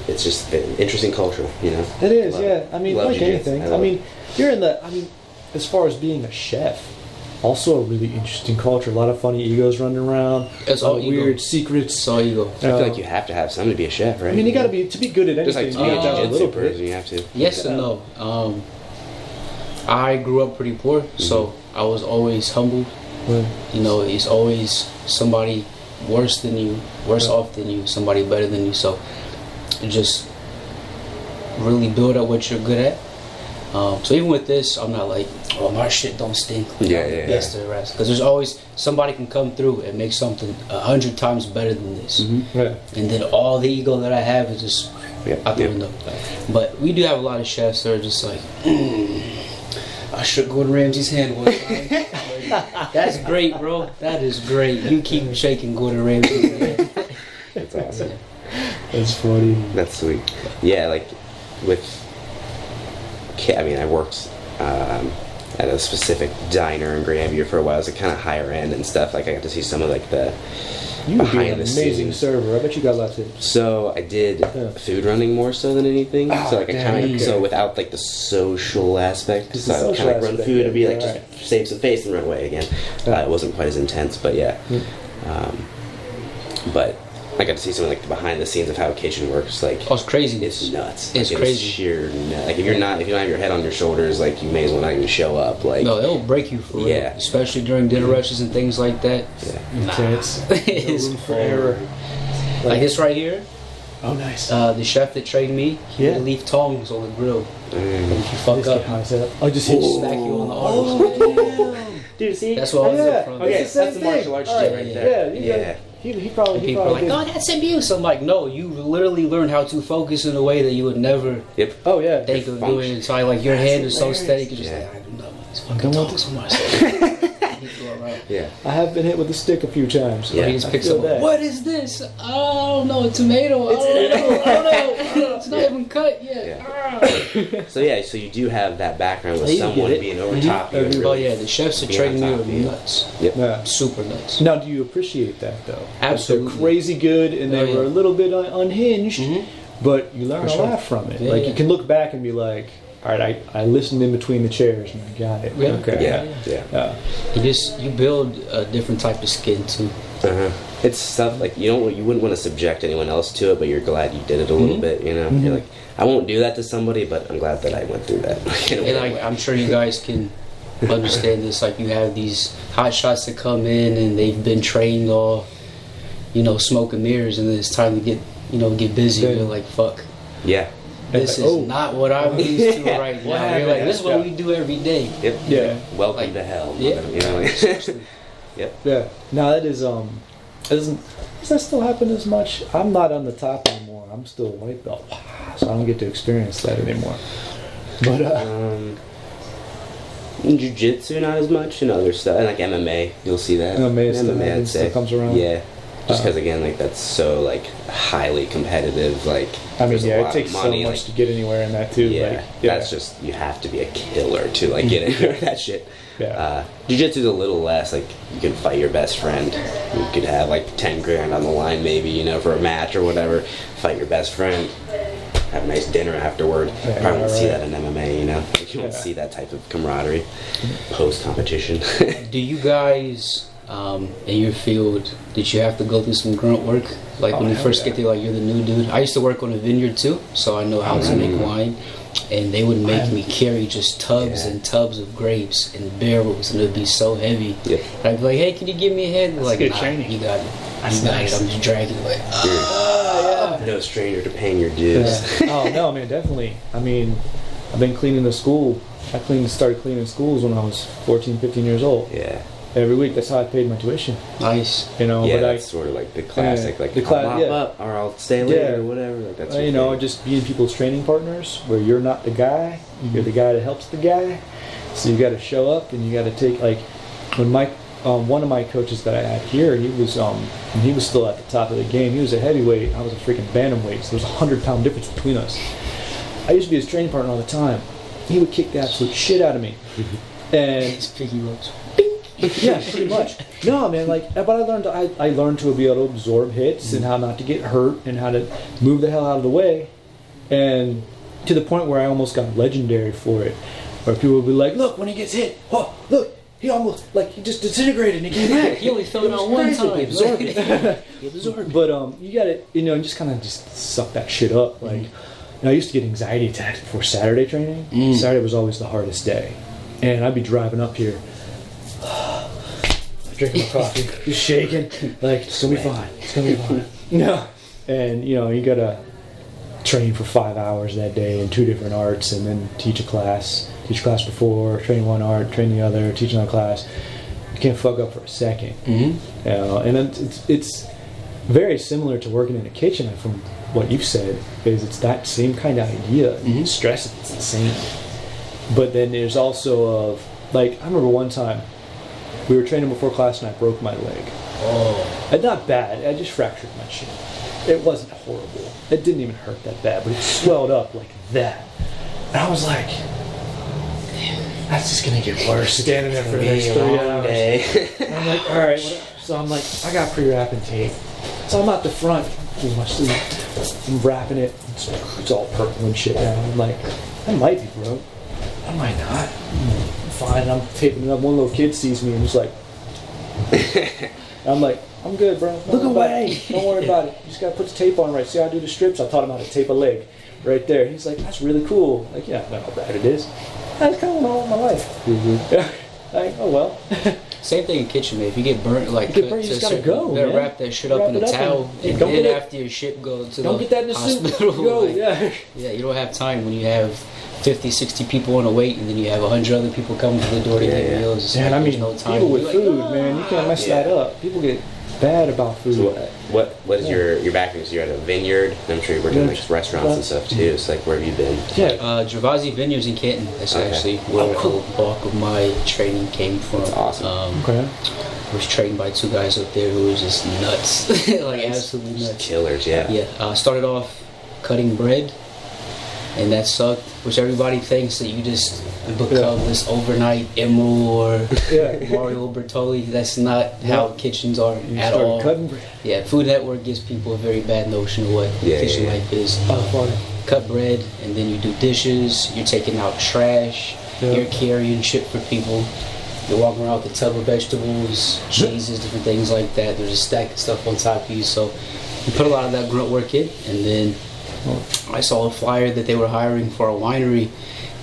it's just an interesting culture. You know, It is, Love yeah. it. I mean, Love like jiu-jitsu. anything. I I love mean, you're in the. I mean, as far as being a chef, also a really interesting culture. A lot of funny egos running around. It's a lot all of ego. weird secrets. It's all ego. I feel like you have to have some to be a chef, right? I mean, you got to be good at just anything. like to be a you gotta have a jiu-jitsu little bit. person, you have to. Yes and no. I grew up pretty poor, so I was always humbled. Well, You know, it's always somebody worse than you, worse off than you, somebody better than you. So just really build up what you're good at. So even with this, I'm not like, oh, my shit don't stink. Yeah, yeah, Yes, the rest. Because there's always somebody can come through and make something 100 times better than this. yeah. And then all the ego that I have is just out the window. But we do have a lot of chefs that are just like, I shook Gordon Ramsay's hand one time. That's great, bro. That is great. You keep shaking Gordon Ramsay's hand. That's awesome. That's funny. That's sweet. Yeah, like with. I mean, I worked at a specific diner in Grandview for a while. It was like kind of higher end and stuff. Like I got to see some of like the You would be an behind the amazing scenes. server. I bet you got lots of tips. So I did food running more so than anything. Oh, So like I kind damn, of okay. so without like the social aspect. Just So the I would social kind of like run aspect, food and be yeah, like right. just save some face and run away again. Yeah. It wasn't quite as intense, but yeah. But I got to see some of like the behind the scenes of how a kitchen works. Like Oh, it's crazy. it's nuts. It's Like, crazy. Sheer nut. Like if you don't have your head on your shoulders, like you may as well not even show up. Like No, it'll break you for real. Yeah. Especially during dinner rushes and things like that. yeah. Intense. It's No room for error. like this right here. Oh, nice. The chef that trained me, he Yeah. would leave tongs on the grill. Mm. If you fuck Just up, get high set up. Oh, just hit he'll smack you on the arms. Dude, see, That's what I was Yeah. up front. Okay, It's the same that's the martial thing. arts All shit right, right yeah, there. you Yeah. got- He probably. People are like, oh, that's abuse. I'm like, no, you literally learn how to focus in a way that you would never Yep. Oh yeah. think of function. doing it. So like your hand is so hilarious. steady, you're just Yeah. like, I do not want this I fucking don't want tongs on myself. You go around. Yeah. I have been hit with a stick a few times. Yeah. He just I picks feel up. that. What is this? I don't know. A tomato. I don't know. It's not even cut yet. Yeah. Ah. So yeah, so you do have that background with You get someone it. being over Mhm. top of you. and Oh really yeah, the chefs that being train me on are top of you. nuts. Yep. Yeah. Super nuts. Now, do you appreciate that though? Absolutely. They're crazy good, and they Oh, yeah. were a little bit unhinged, Mhm. but you learn For a sure. lot from it. Yeah, like yeah. you can look back and be like, all right, I listened in between the chairs and I got it. Yeah. Okay. Yeah. You build a different type of skin too. Uh-huh. It's stuff like you wouldn't want to subject anyone else to it, but you're glad you did it a little bit. You know, you're like, I won't do that to somebody, but I'm glad that I went through that. In a And weird like way. I'm sure you guys can understand this. Like you have these hot shots that come in and they've been trained all, smoke and mirrors, and then it's time to get busy. Yeah. You're like, fuck. Yeah. This is Oh. not what I'm used to right What now. You're happened? like, this is what Yeah. we do every day. Yep. Yeah. Welcome Like, to hell. yeah. You know. Like, yep. Yeah. Now that is does that still happen as much? I'm not on the top anymore. I'm still a white belt, so I don't get to experience that anymore. But In jiu-jitsu, not as much, and other stuff, and like MMA, you'll see that. MMA still I'd happens, say. still comes around? Yeah, just because again, like that's so like highly competitive. Like, I mean, there's a yeah, lot it takes of money, so much like, to get anywhere in that too. yeah, Like, that's just you have to be a killer to like get into that shit. Yeah. Jiu-jitsu's a little less like you can fight your best friend. You could have like 10 grand on the line, maybe for a match or whatever. Fight your best friend. Have a nice dinner afterward. Yeah, Probably won't see right. that in MMA, Like, you won't see that type of camaraderie post-competition. Do you guys, in your field, did you have to go through some grunt work? Like when you hell first yeah. get there, like you're the new dude. I used to work on a vineyard too, so I know how to make wine. And they would make me carry just tubs Yeah. and tubs of grapes and barrels, and it'd be so heavy. Yep. And I'd be like, "Hey, can you give me a hand?" They're like, good nah, training. you got it. That's You got nice. it. I'm just dragging like, No stranger to paying your dues. Oh no, man, definitely. I mean, I've been cleaning the school. I started cleaning schools when I was 14, 15 years old. Yeah. Every week, that's how I paid my tuition. nice. Yeah, but that's sort of like the classic, Yeah, like the I'll mop yeah. up or I'll stay later Yeah. or whatever. Like that's just being people's training partners, where you're not the guy, you're the guy that helps the guy, So you got to show up, and you got to take like when one of my coaches that I had here, he was still at the top of the game. He was a heavyweight. I was a freaking bantamweight. So there was a 100-pound difference between us. I used to be his training partner all the time. He would kick the absolute shit out of me, and His piggy ropes. yeah, pretty much. No, man, but I learned to be able to absorb hits and how not to get hurt and how to move the hell out of the way, and to the point where I almost got legendary for it, where people would be like, "Look, when he gets hit, oh, look, he almost he just disintegrated and he came back. He only fell out one time. He absorbed it." He absorbed it. But you got to, and just kind of just suck that shit up. I used to get anxiety attacks before Saturday training. Saturday was always the hardest day, and I'd be driving up here. Drinking my coffee, just shaking, it's gonna be fine. It's gonna be fine. No, and you gotta train for 5 hours that day in 2 different arts, and then teach a class before, train one art, train the other, teach another class. You can't fuck up for a second. Mm-hmm. And it's very similar to working in a kitchen from what you've said, is it's that same kind of idea. Mm-hmm. Stress is the same, but then there's also I remember one time. We were training before class and I broke my leg. Oh. And not bad, I just fractured my shin. It wasn't horrible. It didn't even hurt that bad, but it swelled up like that. And I was like, that's just gonna get worse. Standing there for the next 3 hours. And I'm like, alright, so I'm like, I got pre-wrapping tape. So I'm out the front with my sleeve. I'm wrapping it. It's all purple and shit now. I'm like, I might be broke. I might not. Fine, I'm taping it up. One little kid sees me and just I'm like, I'm good, bro. Look away. Don't worry about it. You just gotta put the tape on right. See how I do the strips? I taught him how to tape a leg right there. He's like, that's really cool. Yeah, I know how bad it is. That's kind of all my life. Mm-hmm. Yeah. Oh well. Same thing in kitchen, man. If you get burnt, you just gotta go. You gotta wrap that shit up in a towel, and then after your ship goes to don't get that in the hospital. Soup. Go, yeah, you don't have time when you have 50, 60 people on a wait, and then you have 100 other people coming to the door to get meals. Yeah, I mean, no time. People with food, man, you can't mess that up. People get bad about food. So what is your background? So you're at a vineyard. I'm sure you're working restaurants and stuff too. So where have you been? Yeah, Gervasi Vineyards in Canton. That's actually where the bulk of my training came from. That's awesome. I was trained by 2 guys up there who were just nuts, absolutely nuts. Killers, yeah. Yeah, started off cutting bread, and that sucked. Which everybody thinks that you just become this overnight Emerald or Mario Bertoli. That's not how kitchens are at all. Yeah, Food Network gives people a very bad notion of what kitchen life is. Cut bread, and then you do dishes. You're taking out trash. You're carrying shit for people. You're walking around with a tub of vegetables, cheeses, different things like that. There's a stack of stuff on top of you. So you put a lot of that grunt work in, and then I saw a flyer that they were hiring for a winery,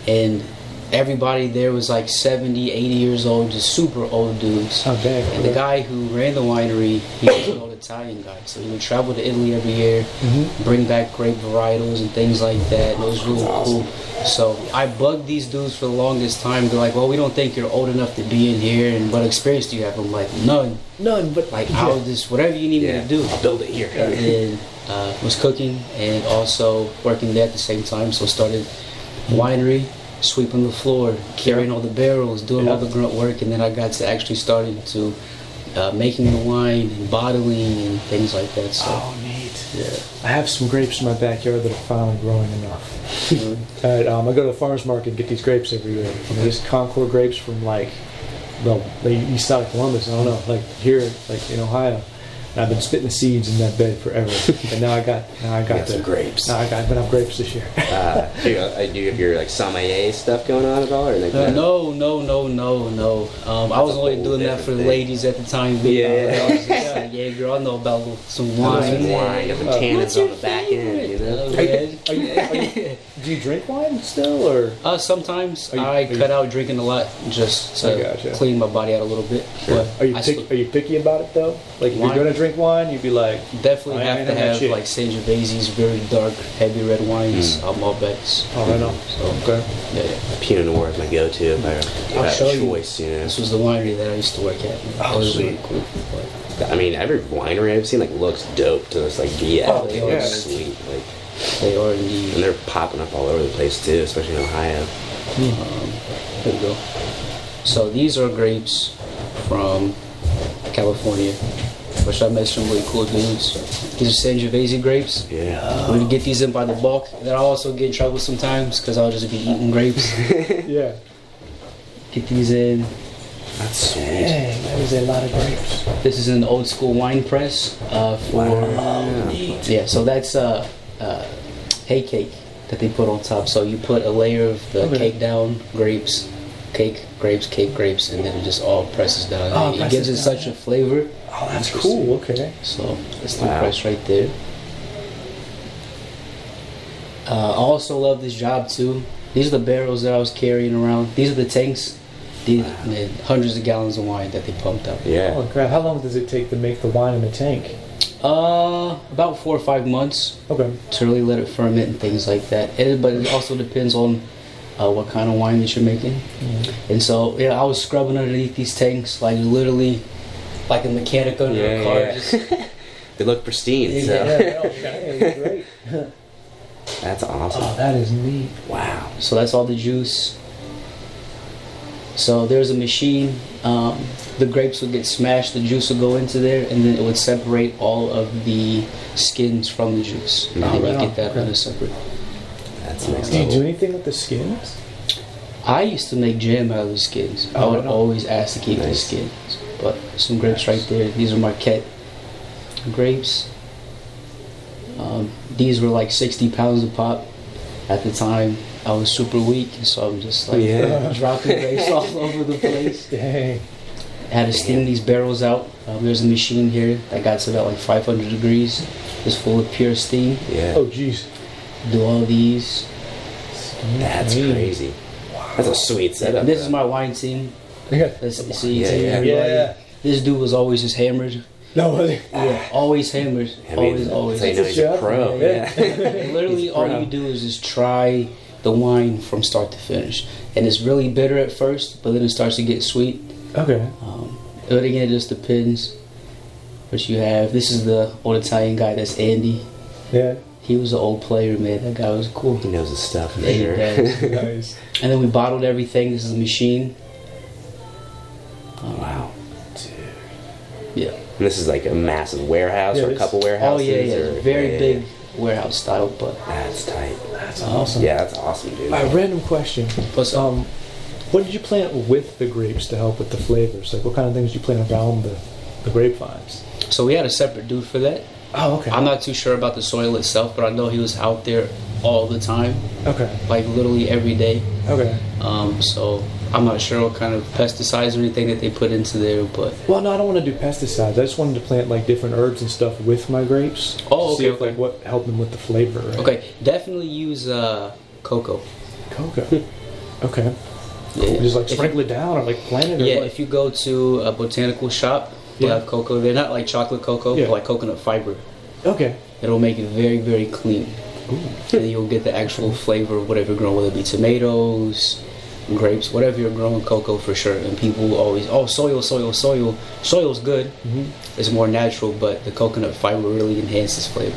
and everybody there was 70, 80 years old, just super old dudes. And the guy who ran the winery, he was an old Italian guy, so he would travel to Italy every year, bring back grape varietals and things like that, and it was really cool. So I bugged these dudes for the longest time. They're like, well, we don't think you're old enough to be in here, and what experience do you have? I'm like, none, but I'll just, whatever you need me to do, I'll build it here. And was cooking and also working there at the same time, so started winery, sweeping the floor, carrying all the barrels, doing all the grunt work, and then I got to actually starting to making the wine and bottling and things like that. So. Oh, neat. Yeah. I have some grapes in my backyard that are finally growing enough. I go to the farmer's market and get these grapes every year. These Concord grapes from the east side of Columbus. I don't know, here, in Ohio. And I've been spitting the seeds in that bed forever, and now I got some grapes. Now I have grapes this year. Do you have your sommelier stuff going on at all, or no? I was only doing that for the ladies at the time. Yeah, girl, I know about some wine. Got the cannons on the back end. Do you drink wine still, or? Sometimes I cut out drinking a lot just to clean my body out a little bit. Sure. Are you picky about it though? If you're gonna drink wine, you'd be like, definitely have to have Sangiovese's very dark, heavy red wines. Malbecs. Oh, I know. So, Pinot Noir is my go-to if I have a choice. This was the winery that I used to work at. Oh, was sweet. Really cool. I mean, every winery I've seen looks dope to us. They look sweet. They are indeed. And they're popping up all over the place too, especially in Ohio. There we go. So these are grapes from California, which I met some really cool dudes. These are Sangiovese grapes. Yeah. When you get these in by the bulk, then I also get in trouble sometimes because I'll just be eating grapes. Yeah. Get these in. That's sweet. Dang, that is a lot of grapes. This is an old school wine press yeah. So that's hay cake that they put on top. So you put a layer of the cake down, grapes, cake, grapes, cake, grapes, and then it just all presses down. It gives it such a flavor. Oh, that's cool. Okay. So that's the press right there. I also love this job too. These are the barrels that I was carrying around. These are the tanks. These hundreds of gallons of wine that they pumped up. Yeah. Oh crap! How long does it take to make the wine in the tank? About 4 or 5 months. Okay. To really let it ferment and things like that. But it also depends on what kind of wine that you're making. Mm-hmm. And so, yeah, I was scrubbing underneath these tanks, like literally, like a mechanic under a car. Yeah. Just, They look pristine. Yeah, So. Yeah, great. That's awesome. Oh, that is neat. Wow. so that's all the juice. So there's a machine. The grapes would get smashed, the juice would go into there, and then it would separate all of the skins from the juice. And then you get that in a separate. That's next Do you level. do anything with the skins? I used to make jam out of the skins. I would always ask to keep the skins. But some grapes right there. These are Marquette grapes. These were like 60 pounds a pop. At the time, I was super weak, so I'm just like dropping grapes all over the place. Dang. Had to steam these barrels out. There's a machine here that got to about like 500 degrees. It's full of pure steam. Yeah. Oh, jeez. Do all these. That's crazy. That's a sweet setup. And this is my wine team. Yeah. See, Yeah. This dude was always just hammered. No, Yeah, always hammered. I mean, Always. So you know he's a pro. Yeah. And literally, all you do is just try the wine from start to finish, and it's really bitter at first, but then it starts to get sweet. Okay. But again, it just depends what you have. This is the old Italian guy. That's Andy. Yeah. He was an old player, man. That guy was cool. He knows his stuff. For Yeah, he sure. does. Nice. And then we bottled everything. This is a machine. Wow. Yeah. And this is like a massive warehouse or a couple Oh warehouses. yeah, Or, very big warehouse style, but That's tight. That's awesome. Yeah, that's awesome, dude. A random question. What's up? What did you plant with the grapes to help with the flavors? Like, what kind of things did you plant around the grapevines? So we had a separate dude for that. Oh, okay. I'm not too sure about the soil itself, but I know he was out there all the time, Okay. like literally every day. Okay. So I'm not sure what kind of pesticides or anything that they put into there, but Well, no, I don't want to do pesticides. I just wanted to plant like different herbs and stuff with my grapes. Oh, to see okay, if, like what helped them with the flavor. Right? okay, definitely use cocoa. Cocoa. Okay. Yeah. Just like sprinkle it down or like plant it. Or Yeah, what? if you go to a botanical shop, they'll have cocoa. They're not like chocolate cocoa, Yeah. but like coconut fiber. Okay. It'll make it very, very clean. And then you'll get the actual flavor of whatever you're growing, whether it be tomatoes, grapes, whatever you're growing, cocoa for sure. And people will always, soil. Soil's good. Mm-hmm. It's more natural, but the coconut fiber really enhances flavor.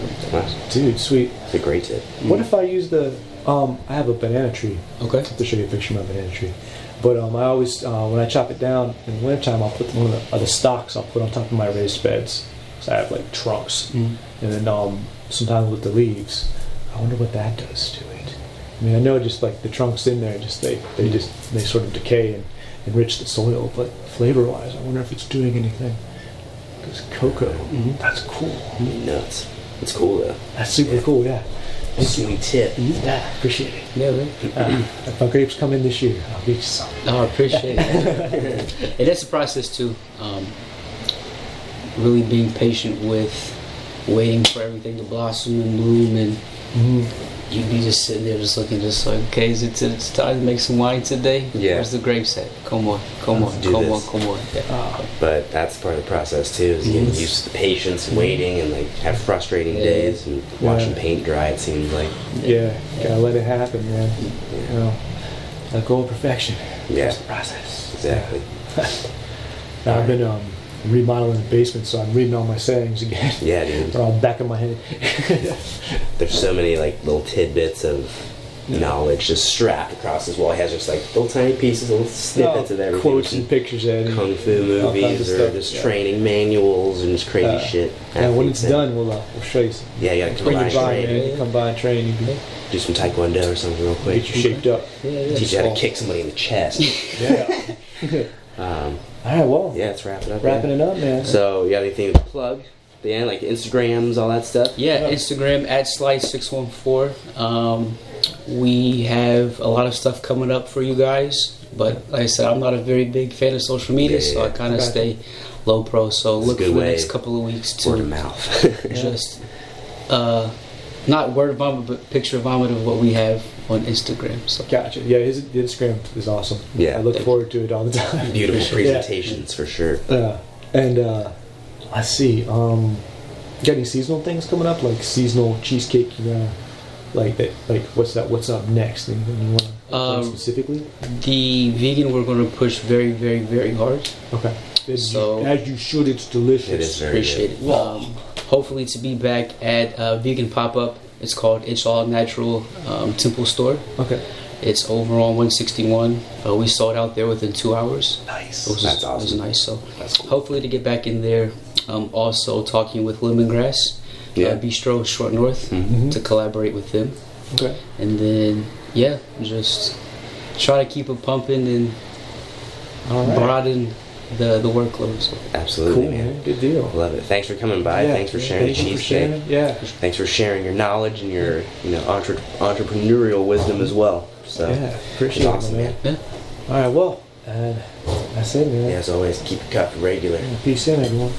Dude, sweet. It's a great tip. What if I use the? I have a banana tree. Okay. I have to show you a picture of my banana tree. But I always, when I chop it down in the wintertime, I'll put one of the stalks I'll put on top of my raised beds. So I have like trunks. Mm. And then sometimes with the leaves, I wonder what that does to it. I mean, I know just like the trunks in there, they sort of decay and enrich the soil. But flavor-wise, I wonder if it's doing anything. Because cocoa, that's cool. Nuts. It's cool though. That's super cool, yeah. Sweet tip. Yeah, appreciate it. Yeah, man. If my grapes come in this year, I'll get you some. No, I appreciate it. And that's the process too. Really being patient with waiting for everything to blossom and bloom, and you'd be just sitting there just looking, just like, okay, it's time to make some wine today? Yeah. Where's the grapes at? Come on. do this. Yeah. But that's part of the process too, is getting used to the patience and waiting and like have frustrating days and watching paint dry, it seems like. Yeah, gotta let it happen, man. You know, let go of perfection. Yeah. Trust the process. Exactly. I've been remodeling the basement, so I'm reading all my sayings again. Yeah, dude. They're all back in my head. There's so many like little tidbits of knowledge just strapped across his wall. He has just like little tiny pieces, little snippets of everything. Quotes and pictures and kung fu movies or just training manuals and just crazy shit. And when it's done, we'll show you some. Yeah, you gotta come Bring by your body, and train. man. You come by and train. You can Do some taekwondo or something real quick. get you shaped up. Teach you how to kick somebody in the chest. Yeah. All right, well. Yeah, let's wrap it up. Wrapping it up, man. So, you got anything to plug? At the end, like Instagrams, all that stuff? Yeah, Instagram at Slice614. We have a lot of stuff coming up for you guys, but like I said, I'm not a very big fan of social media, so I kind of stay low pro. So look for the next couple of weeks to word of mouth. just not word vomit, but picture vomit of what we have on Instagram. So Gotcha. Yeah, his Instagram is awesome. Yeah. I look forward to it all the time. Beautiful presentations for sure. And let's see. Got any seasonal things coming up? Like seasonal cheesecake, like that. Like what's up next? Anything you want to plug specifically? the vegan we're going to push very, very, very hard. Okay. So as you should, it's delicious. It is very appreciate it. Hopefully to be back at vegan pop-up. It's called It's All Natural Temple Store. Okay. It's over on 161. We sold out there within 2 hours. Nice. That's awesome. It was nice. So hopefully to get back in there. Also talking with Lemongrass Bistro Short North to collaborate with them. Okay. And then just try to keep it pumping and broaden the workload. So. Absolutely, Cool, man. Good deal. Love it. Thanks for coming by. Thanks for sharing the cheesecake. Thanks for sharing your knowledge and your entrepreneurial wisdom as well. So appreciate awesome, it, man. Yeah. All right, well, that's it, man. Yeah, as always, keep it cuffed regular. Peace in, everyone.